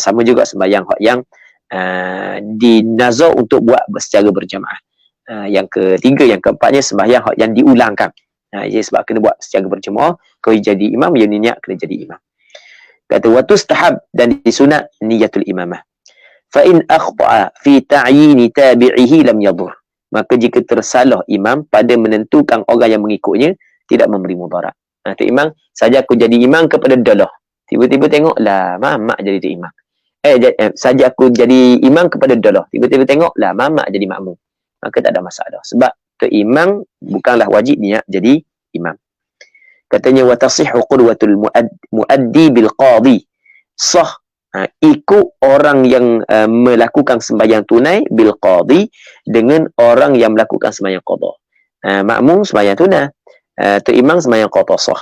Sama juga sembahyang yang dinazar untuk buat secara berjamaah. Yang ketiga, yang keempatnya sembahyang yang diulangkan. Sebab kena buat secara berjamaah. Kalau jadi imam, yang niat kena jadi imam. Kata watustahab dan disunat niyatul imamah. Fa in akhta'a fi ta'yini tabi'ihi lam yadur. Maka jika tersalah imam pada menentukan orang yang mengikutnya, tidak memberi mudarat. Tu imam, saja aku jadi imam kepada dalah. Tiba-tiba tengoklah mamak jadi tu imam. Saja aku jadi imam kepada dalah. Tiba-tiba tengoklah mamak jadi makmum. Maka tak ada masalah. Sebab tu imam bukanlah wajib niat jadi imam. Katanya wa tasihhu qudwatul muaddi bil qadhi. Sah ikut orang yang melakukan sembahyang tunai bil qadhi dengan orang yang melakukan sembahyang qada. Makmum sembahyang tunai, tu imam sembahyang qada sah.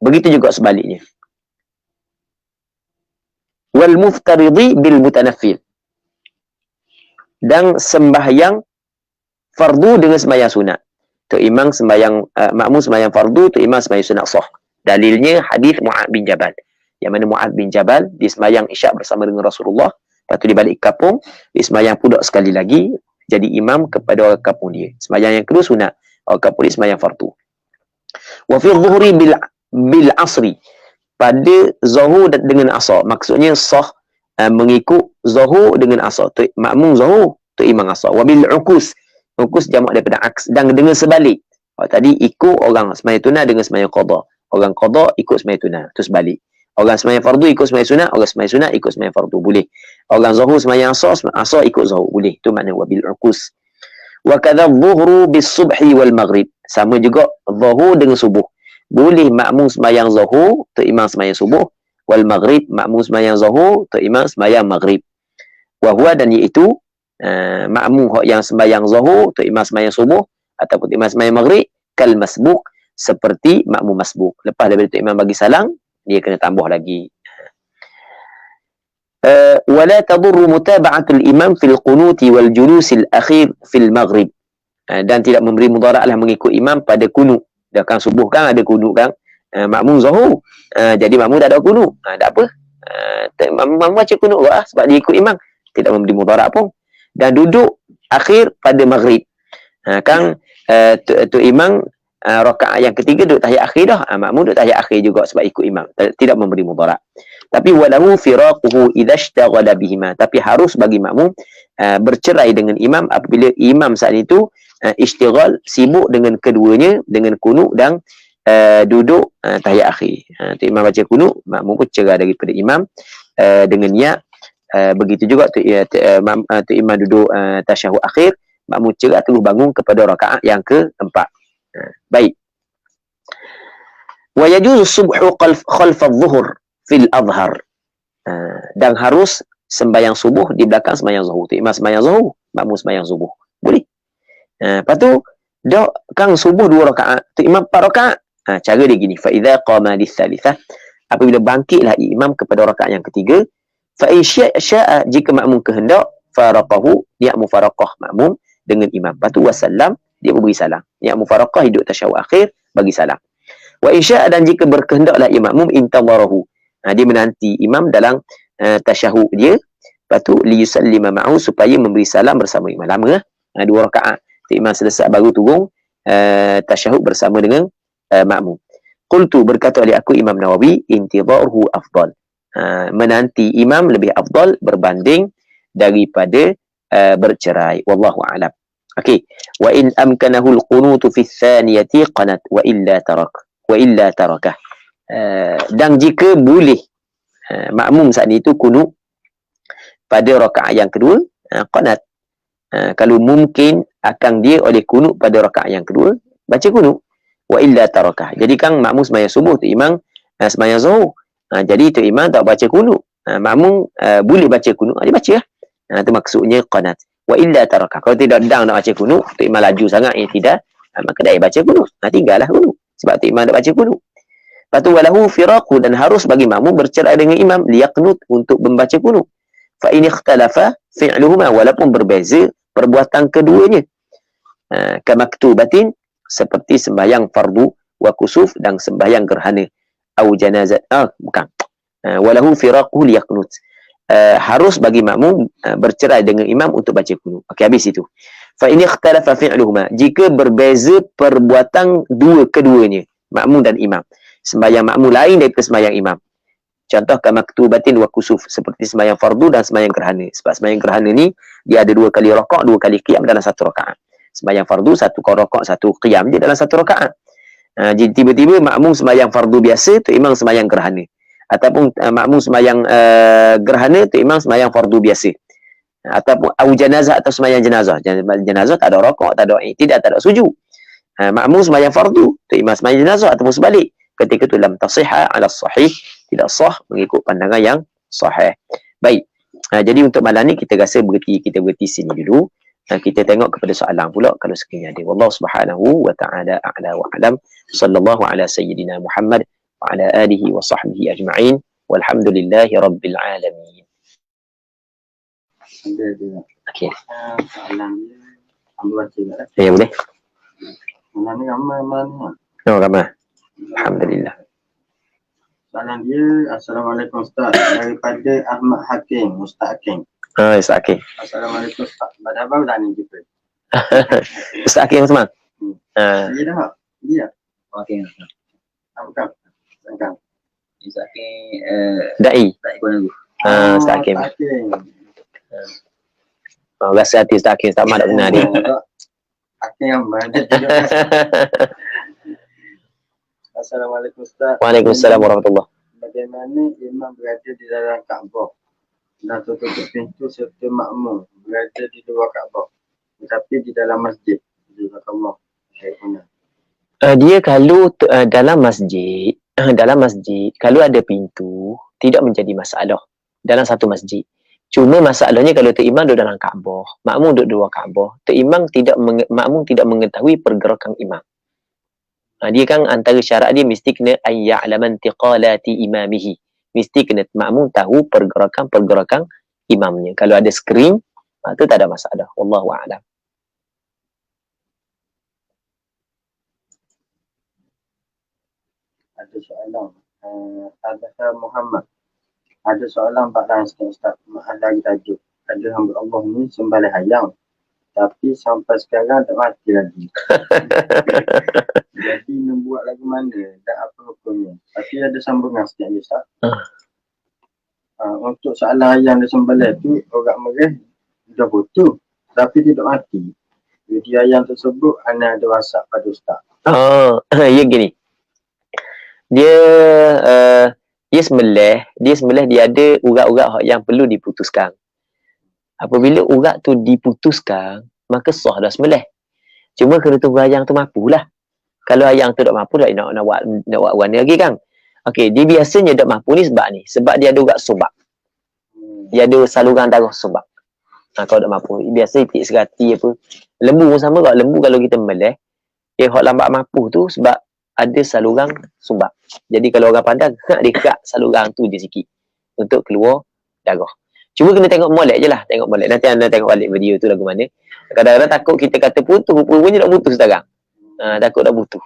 Begitu juga sebaliknya. Wal muftaridi bil mutanaffil. Dan sembahyang fardu dengan sembahyang sunat. Tu imam sembahyang makmum sembahyang fardu, tu imam sembahyang sunat sah. Dalilnya hadis Mu'adz bin Jabal. Yang mana Mu'adz bin Jabal dia sembahyang Isyak bersama dengan Rasulullah, lepas tu dia balik kampung, dia sembahyang pula sekali lagi jadi imam kepada orang kampung dia. Sembahyang yang kedua sunat, orang kampung dia sembahyang fardu. Wa fi dhuhri bil asri. Pada zuhur dengan asar. Maksudnya sah mengikut zuhur dengan asar. Tu makmum zuhur, tu imam asar. Wa bil ukus. Ukus jamak daripada aks. Dan dengan sebalik. Tadi ikut orang sembahyang tunai dengan sembahyang qada. Orang qada ikut sembahyang tunai. Itu sebalik. Orang sembahyang fardu ikut sembahyang sunat, orang sembahyang sunat ikut sembahyang fardu. Boleh. Orang zuhur sembahyang asar ikut zuhur. Boleh. Itu makna wabil ukus. Wa kadza dhuhru bis subhi wal maghrib. Sama juga zuhur dengan subuh. Boleh makmum sembahyang zuhur, tu imam sembahyang subuh, wal maghrib makmum sembahyang zuhur, tu imam sembahyang maghrib. Wa huwa, dan iaitu makmum yang sembahyang zuhur, tu imam sembahyang subuh ataupun imam sembahyang maghrib, kal masbuk, seperti makmum masbuk. Lepas daripada tu imam bagi salam, dia kena tambah lagi. ولا تضر متابعة الإمام في القنوت والجلوس الأخير في المغرب. Dan tidak memberi mudaratlah mengikut imam pada kunut. Dah kan subuh kan ada kunut kan, makmum zuhur, jadi makmum tak ada kunut, tak apa, makmum baca kunut lah sebab dia ikut imam, tidak memberi mudarat pun. Dan duduk akhir pada maghrib, kan tu imam rakaat yang ketiga duduk tahiyat akhir dah, makmum duduk tahiyat akhir juga sebab ikut imam, tidak memberi mudarat. Tapi walahu firaquhu idza ishtaghala bihima, tapi harus bagi makmum bercerai dengan imam apabila imam saat itu istighal, sibuk dengan keduanya, dengan kunut dan duduk tahiyat akhir. Tu imam baca kunut, makmum pun cerai daripada imam dengan niat. Begitu juga tu imam duduk tasyahud akhir, makmum cerai terus bangun kepada rakaat yang keempat. Baik. Wa yajuzu subhu khalf adh-dhuhr fil adhar. Dan harus sembahyang subuh di belakang sembahyang zuhur. Tu imam sembahyang zuhur, makmum sembahyang subuh. Boleh. Lepas tu dah kang subuh 2 rakaat, tu imam 4 rakaat. Cara dia gini, fa idza qama lis-salitsah, apabila bangkitlah imam kepada rakaat yang ketiga, fa in syaa, jika makmum kehendak, faraqahu, niat mufaraqah makmum dengan imam. Lepas tu wasallam, dia memberi salam. Niat mufaraqah hidup tasyahud akhir, bagi salam. Wa in syaa, dan jika berkehendaklah makmum, intadharahu, dia menanti imam dalam tasyahud dia. Lepas tu liyusallima ma'hu, supaya memberi salam bersama imam. Lama 2 rakaat. Imam selesai baru turun tasyahud bersama dengan makmum. Qultu, berkata oleh aku Imam Nawawi, intidharuhu afdal. Menanti imam lebih afdal berbanding daripada bercerai. Wallahu a'lam. Okey. Wa in amkanahu al-qunutu fi tsaniyati qanat wa illa tarakah. Dan jika boleh makmum saat itu kunut pada rakaat yang kedua, qanat. Kalau mungkin akan dia oleh kunut pada rakaat yang kedua, baca kunut. Wa illa tarakah. Jadi kan makmum sembahyang subuh, tu imam sembahyang zuhur. Jadi tu imam tak baca kunut. Makmum boleh baca kunut, dia baca lah. Itu maksudnya qanat. Wa illa tarakah. Kalau tidak sedang nak baca kunut, tu imam laju sangat yang tidak, maka dia baca kunut. Tinggallah kunut. Sebab tu imam tak baca kunut. Lepas tu walahu firaqu, dan harus bagi makmum bercerai dengan imam, liyaqnut, untuk membaca kunut. Fa in ikhtalafa fi'luhuma, walaupun berbeza perbuatan keduanya. Kamaktubatin, seperti sembahyang fardu, wa kusuf, dan sembahyang gerhana, au janazat, bukan, walahu firaqu liyaqnut, harus bagi makmum bercerai dengan imam untuk baca kunut. Okey, habis itu. Fa in ikhtalafa fi'luhuma, jika berbeza perbuatan keduanya, makmum dan imam, sembahyang makmum lain daripada sembahyang imam. Contoh kamaktubatin wa kusuf, seperti sembahyang fardu dan sembahyang gerhana. Sebab sembahyang gerhana ni dia ada 2 kali rakaat, 2 kali qiyam dalam 1 rakaat. Sembahyang fardu 1 rakaat, 1 qiyam je dalam 1 rakaat. Jadi tiba-tiba makmum sembahyang fardu biasa, tu imam sembahyang gerhana. Ataupun makmum sembahyang gerhana, tu imam sembahyang fardu biasa. Ataupun au janazah, atau sembahyang jenazah. Jenazah tak ada rakaat, tak ada i'tidal, tak ada sujud. Makmum sembahyang fardu, tu imam sembahyang jenazah, ataupun sebalik. Ketika tu lam tasihha ala sahih, tidak sah mengikut pandangan yang sahih. Baik. Jadi untuk malam ni kita rasa kita berhenti sini dulu. Kita tengok kepada soalan pula kalau sekiranya ada. Wallahu subhanahu wa ta'ala a'la wa a'lam. Sallallahu ala sayyidina Muhammad wa ala alihi wa sahbihi ajma'in. Walhamdulillahi rabbil alamin. Okey. Soalan dia ambil baca lah. Ya, boleh. Soalan ni ramai mana? Oh, ramai. Alhamdulillah. Soalan dia, Assalamualaikum Ustaz. Daripada Ahmad Hakim, Ustaz Hakim. Ustaz Hakim. Assalamualaikum Ustaz. Pada abang dah ni jumpa. Ustaz Hakim Osman. Dia dah. Dia. Okey. Bukan. Bukan. Ustaz Hakim Dai. tak ikut lagu. Ustaz Hakim. Ustaz Hakim. Rasa hati Ustaz Hakim, Ustaz Ahmad tak benar dia. Hakim yang mana? Assalamualaikum Ustaz. Waalaikumsalam warahmatullahi. Bagaimana imam berada di dalam Kaabah dan tutup pintu serta makmum berada di luar Kaabah? Tapi di dalam masjid. Jazakallah. Khairuna. Dia kalau dalam masjid, dalam masjid, kalau ada pintu, tidak menjadi masalah dalam satu masjid. Cuma masalahnya kalau Tok Imam duduk dalam Kaabah, makmum duduk di luar Kaabah, makmum tidak mengetahui pergerakan imam. Dia kan antara syarat dia mesti kena ayya'laman tiqalati imamihi. Mesti kena makmum tahu pergerakan imamnya. Kalau ada skrin, itu tak ada masalah. Wallahu a'lam. Ada soalan. Ada Muhammad. Ada soalan Pak Dan sikit Ustaz. Maaf lagi tajuk. Ada hamba Allah ni sembelih ayam. Tapi sampai sekarang tak mati lagi. Jadi nak buat lagu mana? Dan apa hukumnya? Tapi ada sambungan sikit ni Ustaz. Untuk soalan ayam dia sembelih tu, orang merah dah butuh. Tapi dia tak mati. Jadi ayam tersebut ana ada WhatsApp pada Ustaz. Ya gini. Dia sembelih, dia ada urat-urat yang perlu diputuskan. Apabila urat tu diputuskan, maka sah dah sembelih. Cuma kena tunggu ayam tu mampulah. Kalau ayam tu tak mampu, nak buat warna lagi kan. Okey, dia biasanya tak mampu ni sebab dia ada urat subak. Dia ada saluran darah subak. Kalau tak mampu, biasa itik serati apa. Lembu pun sama kak. Lembu kalau kita meleh, dia hok lambat mampu tu sebab ada saluran subak. Jadi kalau orang pandang, dia kat saluran tu je sikit untuk keluar darah. Cuma kena tengok molek je lah. Tengok molek. Nanti anda tengok balik video tu lagu mana. Kadang-kadang takut kita kata putus, rupanya tak putus sekarang. Takut tak putus.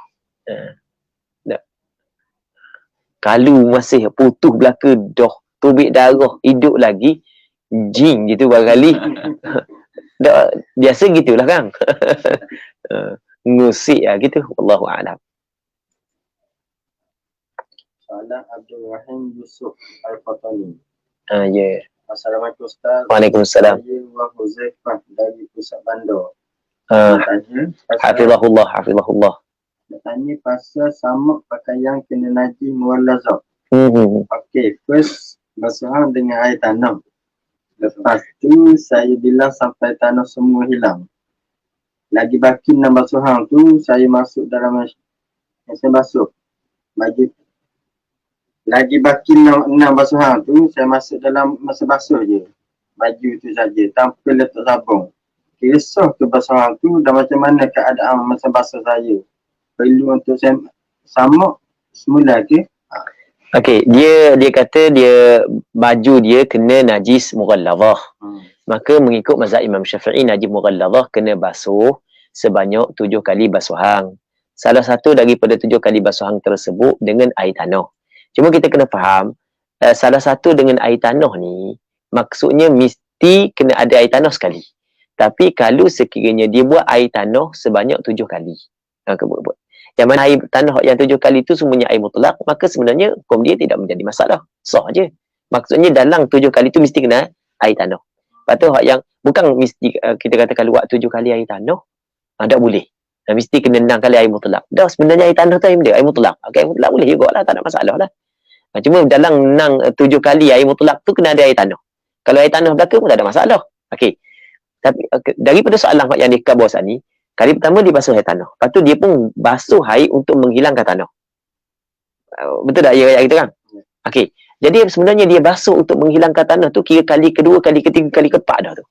Kalau masih putus belaka dah tubik darah, hidup lagi, jing gitu barangkali. Biasa gitulah kan. Ngusik lah gitu. Wallahu a'lam. Soalan Abdul Rahim Yusuf Al-Fatani. Ya. Assalamualaikum Ustaz. Waalaikumsalam. Saya Wah Huzaifah dari Pusat Bandar. Hafizahullah. Nak tanya pasal samak pakaian kena najis muwallazah. Okey, first basuhan dengan air tanam. Lepas tu saya bilang sampai tanah semua hilang. Lagi baki 6 basuhan tu saya masuk dalam mesin basuh. Lagi baki 6 basuhan tu saya masuk dalam mesin basuh je. Baju tu saja tanpa letak sabun. Kisah ke basuhan tu dan macam mana keadaan mesin basuh saya. Perlu untuk saya samak semula ke? Okey, dia kata dia baju dia kena najis mughallazah. Maka mengikut mazhab Imam Syafi'i, najis mughallazah kena basuh sebanyak 7 kali basuhan. Salah satu daripada 7 kali basuhan tersebut dengan air tanah. Cuma kita kena faham, salah satu dengan air tanah ni maksudnya mesti kena ada air tanah sekali. Tapi kalau sekiranya dia buat air tanah sebanyak 7 kali. Yang mana air tanah yang 7 kali itu semuanya air mutlak, maka sebenarnya hukum dia tidak menjadi masalah. Sah je. Maksudnya dalam 7 kali itu mesti kena air tanah. Lepas tu yang bukan mesti kita kata kalau buat 7 kali air tanah, tak boleh. Mesti kena 6 kali air mutlak. Dah sebenarnya air tanah tu air mutlak. Air mutlak boleh juga lah, tak ada masalah lah. Cuma dalam 7 kali air mutlak tu kena ada air tanah. Kalau air tanah belaka pun tak ada masalah. Okey. Tapi daripada soalan yang dia bawah ni, kali pertama dia basuh air tanah. Lepas tu dia pun basuh air untuk menghilangkan tanah. Betul tak ayat kita kan? Okey. Jadi sebenarnya dia basuh untuk menghilangkan tanah tu kira kali kedua, kali ketiga, kali keempat dah tu.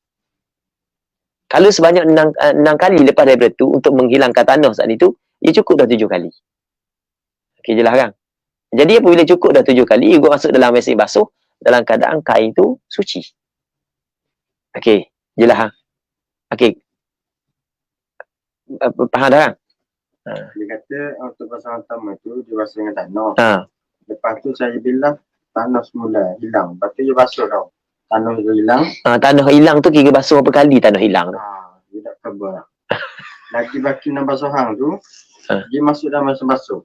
Kalau sebanyak 6 kali lepas daripada tu untuk menghilangkan tanah saat itu, dia cukup dah 7 kali. Okey, jelas kan? Jadi apabila cukup dah 7 kali, dia masuk dalam mesin basuh dalam keadaan kain tu suci. Okey, jelas kan? Okey. Faham dah kan? Dia kata untuk basuhan pertama tu dia basuh dengan tanah. Lepas tu saya bilang tanah semula hilang. Lepas tu dia basuh tau. Tanah tu hilang. Tanah hilang tu kira basuh apa kali tanah hilang tu? Dia tak khabar. Lagi baki 6 basuhan tu, dia masuk dalam mesin basuh.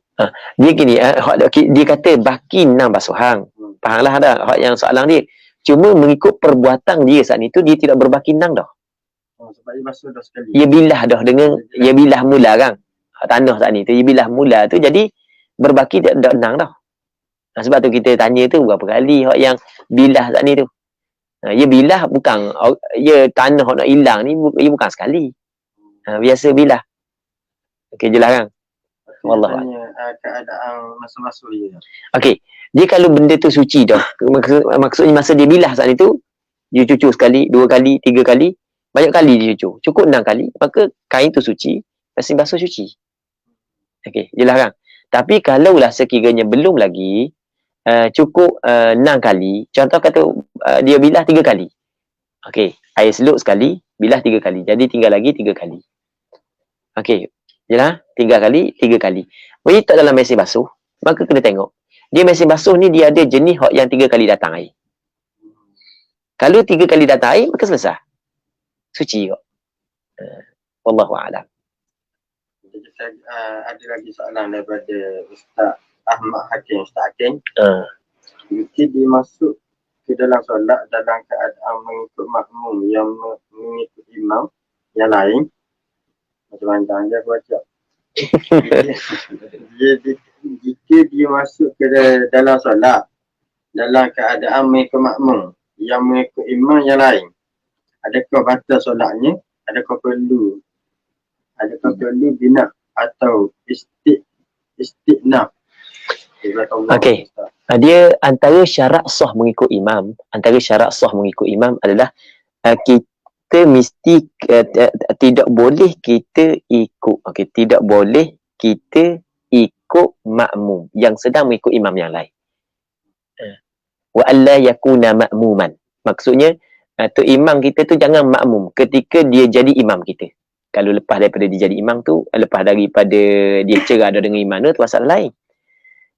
Dia gini, dia kata baki 6 basuhan. Fahamlah dah yang soalan dia. Cuma mengikut perbuatan dia saat itu, dia tidak berbaki 6 dah. Sebab dia basuh dah sekali. Dia bilah dah dengan, dia bilah mula kan. Tanah saat ni tu, dia bilah mula tu, jadi berbaki dah 6 dah. Sebab tu kita tanya tu berapa kali yang bilah saat ni tu. Dia bilah bukan, tanah nak hilang ni, dia bukan sekali. Biasa bilah. Okey, jelas kan? Wallahu a'lam. Tanya keadaan masa-masa dia. Okey. Dia kalau benda tu suci dah. Maksudnya masa dia bilah saat itu, dia cucu sekali, 2 kali, 3 kali, banyak kali dia cucu. Cukup 6 kali, maka kain tu suci, mesin basuh suci. Okey, jelas kan? Tapi kalaulah sekiranya belum lagi, cukup 6 kali, contoh kata dia bilah 3 kali. Okey, air seluk sekali, bilah 3 kali. Jadi tinggal lagi 3 kali. Okey, jelas? 3 kali, 3 kali. Letak dalam mesin basuh, maka kena tengok. Dia mesin basuh ni dia ada jenis yang 3 kali datang air. Kalau 3 kali datang air, maka selesai. Suci kok. Wallahu a'lam. Jadi ada lagi soalan daripada Ustaz Ahmad Hakim, Ustaz Hakim. Jika dia masuk ke dalam solat dalam keadaan mengikut makmum yang mengikut imam yang lain, macam panjang je aku baca. Jika dia masuk ke dalam solat dalam keadaan mengikut makmum yang mengikut imam yang lain, adakah batal solatnya? Adakah perlu bina atau istiqnaf? Okey. Dia antara syarat sah mengikut imam, adalah kita mesti tidak boleh kita ikut. Okey, tidak boleh kita ikut makmum yang sedang mengikut imam yang lain. Wa alla yakuna ma'muman. Maksudnya tu imam kita tu jangan makmum ketika dia jadi imam kita. Kalau lepas daripada dia jadi imam tu, lepas daripada dia cerai dengan imam tu masalah lain.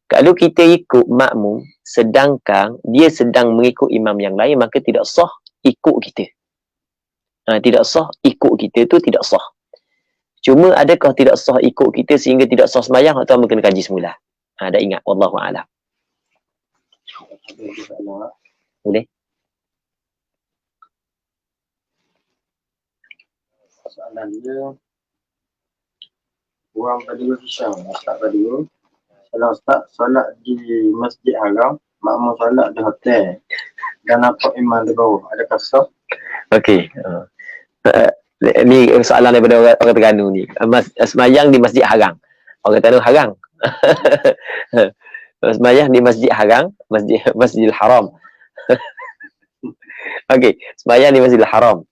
Kalau kita ikut makmum sedangkan dia sedang mengikut imam yang lain, maka tidak sah ikut kita. Tidak sah ikut kita tu tidak sah. Cuma adakah tidak sah ikut kita sehingga tidak sah sembahyang, atau kena kaji semula. Dah ingat, wallahu a'lam. Boleh? Soalan dia, orang pada Ustaz pada kalau Ustaz solat di Masjid Haram, makmum solat di hotel dan nampak imam di bawah, adakah sah? Okey. Ni soalan daripada orang Terengganu ni. Sembahyang di Masjid Haram. Orang Terengganu haram. Sembahyang di Masjid Haram, Masjidil Haram. Okey, sembahyang di Masjidil Haram.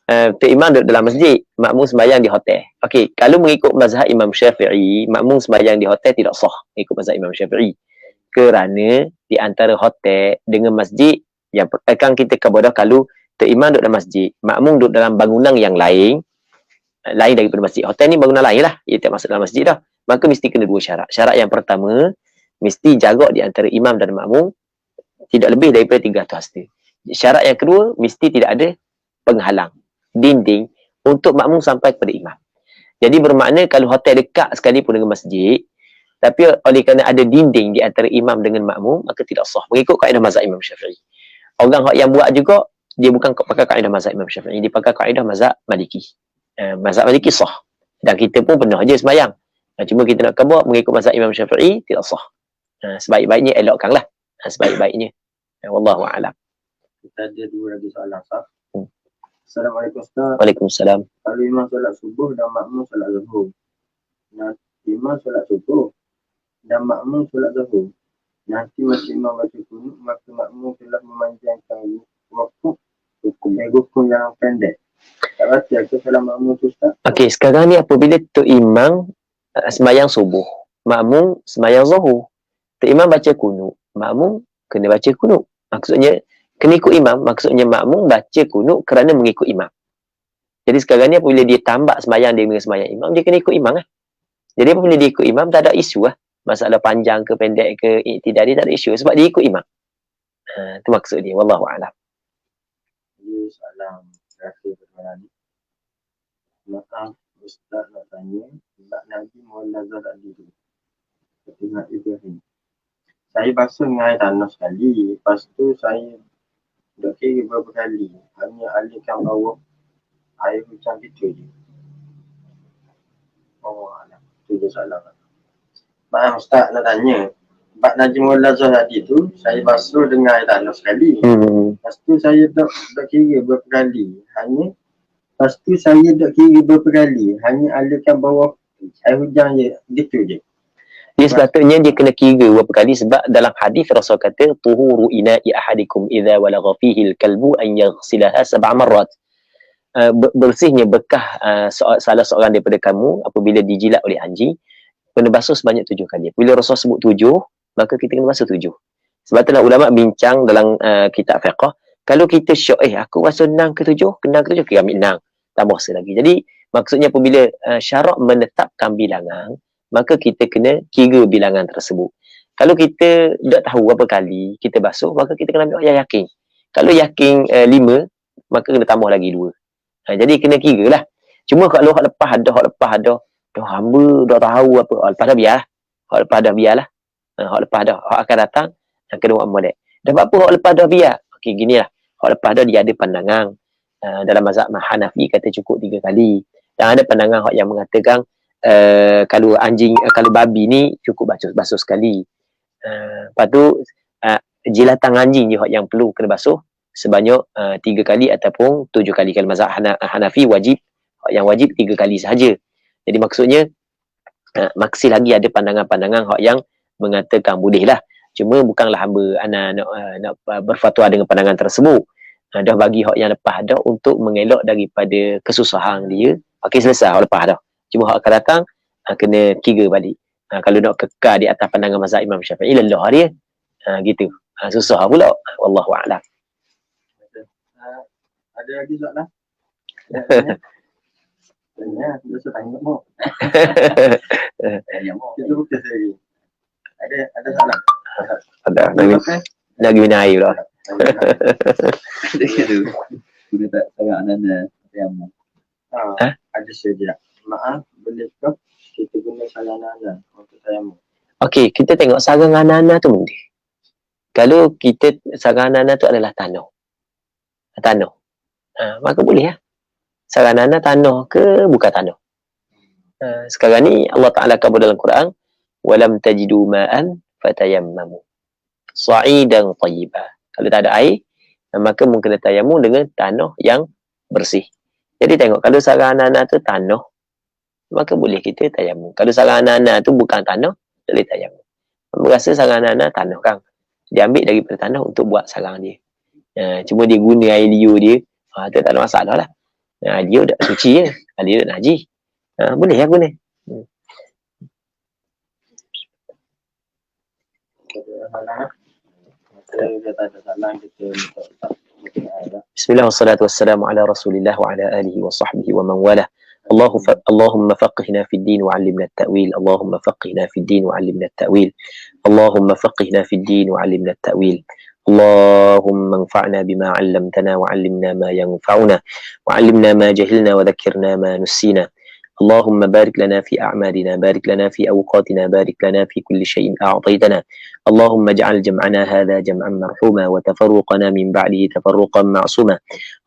Tu imam duduk dalam masjid, makmum sembahyang di hotel. Okey, kalau mengikut mazhab Imam Syafi'i, makmum sembahyang di hotel tidak sah mengikut mazhab Imam Syafi'i. Kerana di antara hotel dengan masjid, yang akan kita kabardah kalau tu imam duduk dalam masjid, makmum duduk dalam bangunan yang lain daripada masjid. Hotel ni bangunan lain lah, ia tak masuk dalam masjid dah. Maka mesti kena 2 syarat. Syarat yang pertama, mesti jarak di antara imam dan makmum tidak lebih daripada 300 hasta. Syarat yang kedua, mesti tidak ada penghalang, dinding untuk makmum sampai kepada imam. Jadi bermakna kalau hotel dekat sekalipun dengan masjid, tapi oleh kerana ada dinding di antara imam dengan makmum, maka tidak sah mengikut kaedah mazhab Imam Syafi'i. Orang yang buat juga, dia bukan pakai kaedah mazhab Imam Syafi'i, dia pakai kaedah mazhab Maliki. Mazhab Maliki sah. Dan kita pun pernah je sembahyang. Cuma kita nak buat mengikut mazhab Imam Syafi'i, tidak sah. Sebaik-baiknya elokkanlah. Sebaik-baiknya. Wallahu a'lam. Kita ada 2 lagi soalan, Ustaz. Assalamualaikum Ustaz. Waalaikumsalam. Kalau imam solat subuh dan makmum solat zuhur, imam solat subuh dan makmum solat zuhur, nanti masa imam baca kunut, maka makmum telah memanjangkan rukun yang pendek. Tak baca ke salam makmum tu, Ustaz? Okey, sekarang ni apabila tu imam sembahyang subuh, makmum sembahyang zuhur, tu imam baca kunut, makmum kena baca kunut. Maksudnya kena ikut imam, maksudnya makmum baca kunut kerana mengikut imam. Jadi sekarang ni apabila dia tambah sembahyang dia dengan sembahyang imam, dia kena ikut imam lah. Jadi apabila dia ikut imam, tak ada isu lah. Masalah panjang ke pendek ke tidak, dia tak ada isu sebab dia ikut imam. Itu maksud dia. Wallahu a'lam. Ini soalan terakhir pada ni. Maaf Ustaz nak tanya, Mbak Nabi Muallazah tadi tu, Ketua Ibrahim. Saya basuh dengan air tanah sekali, lepas tu saya dah kira beberapa kali, hanya alihkan bawah air hujan gitu je. Oh alah, tu je soalan. Maaf Ustaz nak tanya, Mbak Najmul Lazah tadi tu, saya basuh dengan air tanah sekali. Lepas tu saya dah kira beberapa kali, hanya Lepas tu saya dok kira beberapa kali. Hanya alirkan bawah air hujan je. Gitu je. Dia sepatutnya dia kena kira berapa kali sebab dalam hadis Rasul kata tuhuru ina'i ahadikum idza walagha fihi al-kalbu an yaghsilaha 7 marrat. Bersihnya bekah salah seorang daripada kamu apabila dijilat oleh anjing kena basuh sebanyak 7 kali. Bila Rasul sebut 7, maka kita kena basuh 7. Sebab itulah ulama bincang dalam kitab fiqh, kalau kita syok aku rasa 6 ke 7, kena ke 7 kita ambil 6, tambah lagi. Jadi maksudnya apabila syarak menetapkan bilangan, maka kita kena kira bilangan tersebut. Kalau kita tak tahu berapa kali kita basuh, maka kita kena ambil yang yakin. Kalau yakin 5, maka kena tambah lagi 2. Jadi kena kira lah. Cuma kalau hak lepas ada, dah hamba dah tahu apa. Lepas dah biarlah. Hak lepas dah biarlah. Hak lepas dah. Hak akan datang, kena buat molek. Dah apa hak lepas dah biar? Okey, ginilah. Hak lepas dah dia ada pandangan. Dalam mazhab Hanafi kata cukup 3 kali. Dan ada pandangan hak yang mengatakan kalau anjing, kalau babi ni cukup basuh sekali. Lepas tu jilatan anjing je yang perlu kena basuh sebanyak 3 kali ataupun 7 kali. Kalau mazhab Hanafi yang wajib 3 kali sahaja. Jadi maksudnya masih lagi ada pandangan-pandangan yang mengatakan boleh lah. Cuma bukanlah hamba nak berfatwa dengan pandangan tersebut. Dah bagi hak yang lepas dah untuk mengelak daripada kesusahan dia. Okey, selesai hak lepas dah. Cuma hak akan datang kena kira balik. Kalau nak kekal di atas pandangan mazhab Imam Syafi'i, lelah dia. Gitu. Susah pula. Wallahu a'lam. Ada lagi soalan? Tanya, biasa tanya mau. Kita buka sendiri. Ada soalan? Ada. Nak guna air pula. Gitu. Sudah tak sangat anak-anak yang Ada saja. Maaf, bolehkah kita guna saran anak untuk tayammum? Okey, kita tengok sarang anak-anak tu mending. Kalau kita sarang anak-anak tu adalah tanah. Maka boleh lah. Sarang anak tanah ke bukan tanah. Sekarang ni Allah Ta'ala kabur dalam Quran, walam tajidu ma'an fatayammamu sa'idan tayyiba. Kalau tak ada air, maka mungkin tayammum dengan tanah yang bersih. Jadi tengok, kalau sarang anak-anak tu tanah, maka boleh kita tayammum. Kalau sarang anak-anak tu bukan tanah, boleh tayammum. Berasa sarang anak-anak tanah kan, dia ambil daripada tanah untuk buat sarang dia. Cuma dia guna air liur dia, tu tak ada masalah lah. Dia dah suci je, dia dah najis. Boleh lah guna. Bismillah wassalatu wassalamu ala rasulillah wa ala alihi wa sahbihi wa man wala. اللهم فقهنا في الدين وعلمنا التأويل اللهم فقهنا في الدين وعلمنا التأويل اللهم فقهنا في الدين وعلمنا التأويل اللهم انفعنا بما علمتنا وعلمنا ما ينفعنا وعلمنا ما جهلنا وذكرنا ما نسينا اللهم بارك لنا في أعمالنا بارك لنا في أوقاتنا بارك لنا في كل شيء أعطيتنا اللهم اجعل جمعنا هذا جمعا مرحوما وتفرقنا من بعده تفرقا معصوما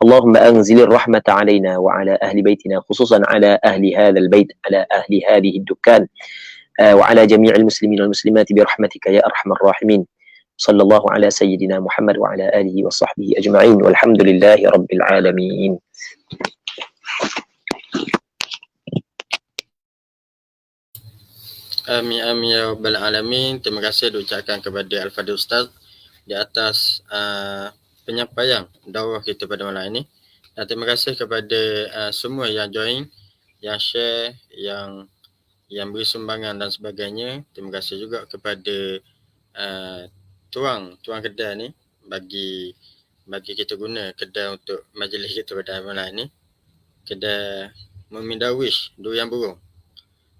اللهم أنزل الرحمة علينا وعلى أهل بيتنا خصوصا على أهل هذا البيت على أهل هذه الدكان وعلى جميع المسلمين والمسلمات برحمتك يا أرحم الراحمين صلى الله على سيدنا محمد وعلى آله وصحبه أجمعين والحمد لله رب العالمين. Amin amin ya rabbal alamin. Terima kasih diucapkan kepada Al-Fadhil Ustaz di atas penyampaian dakwah kita pada malam ini. Dan terima kasih kepada semua yang join, yang share, yang beri sumbangan dan sebagainya. Terima kasih juga kepada tuang kedai ni bagi kita guna kedai untuk majlis kita pada malam ini. Kedai Memindawish Durian Burung.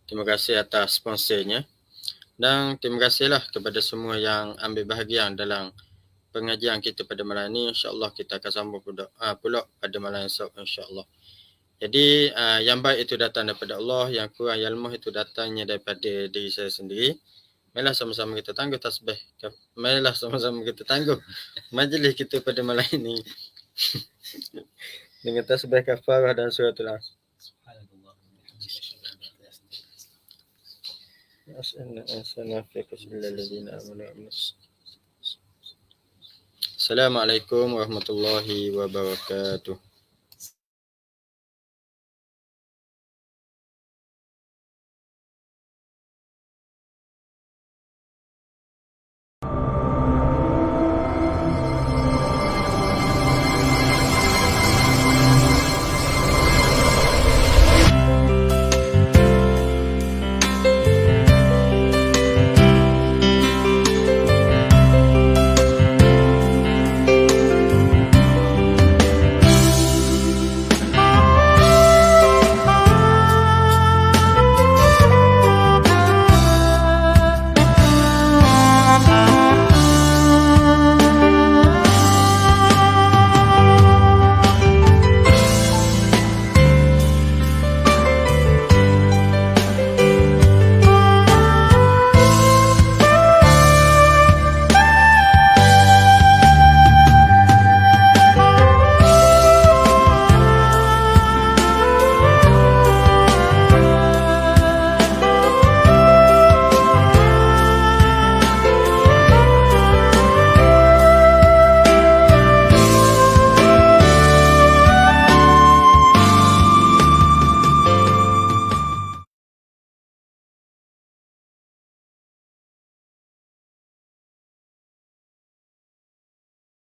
Terima kasih atas sponsornya. Dan terima kasihlah kepada semua yang ambil bahagian dalam pengajian kita pada malam ini. InsyaAllah kita akan sambung pula pada malam esok insyaAllah. Jadi yang baik itu datang daripada Allah, yang kurang yang lemah itu datangnya daripada diri saya sendiri. Marilah sama-sama kita tangguh tasbih. Marilah sama-sama kita tangguh majlis kita pada malam ini. Dengan tasbih kafarah dan suratul As. Assalamualaikum warahmatullahi wabarakatuh.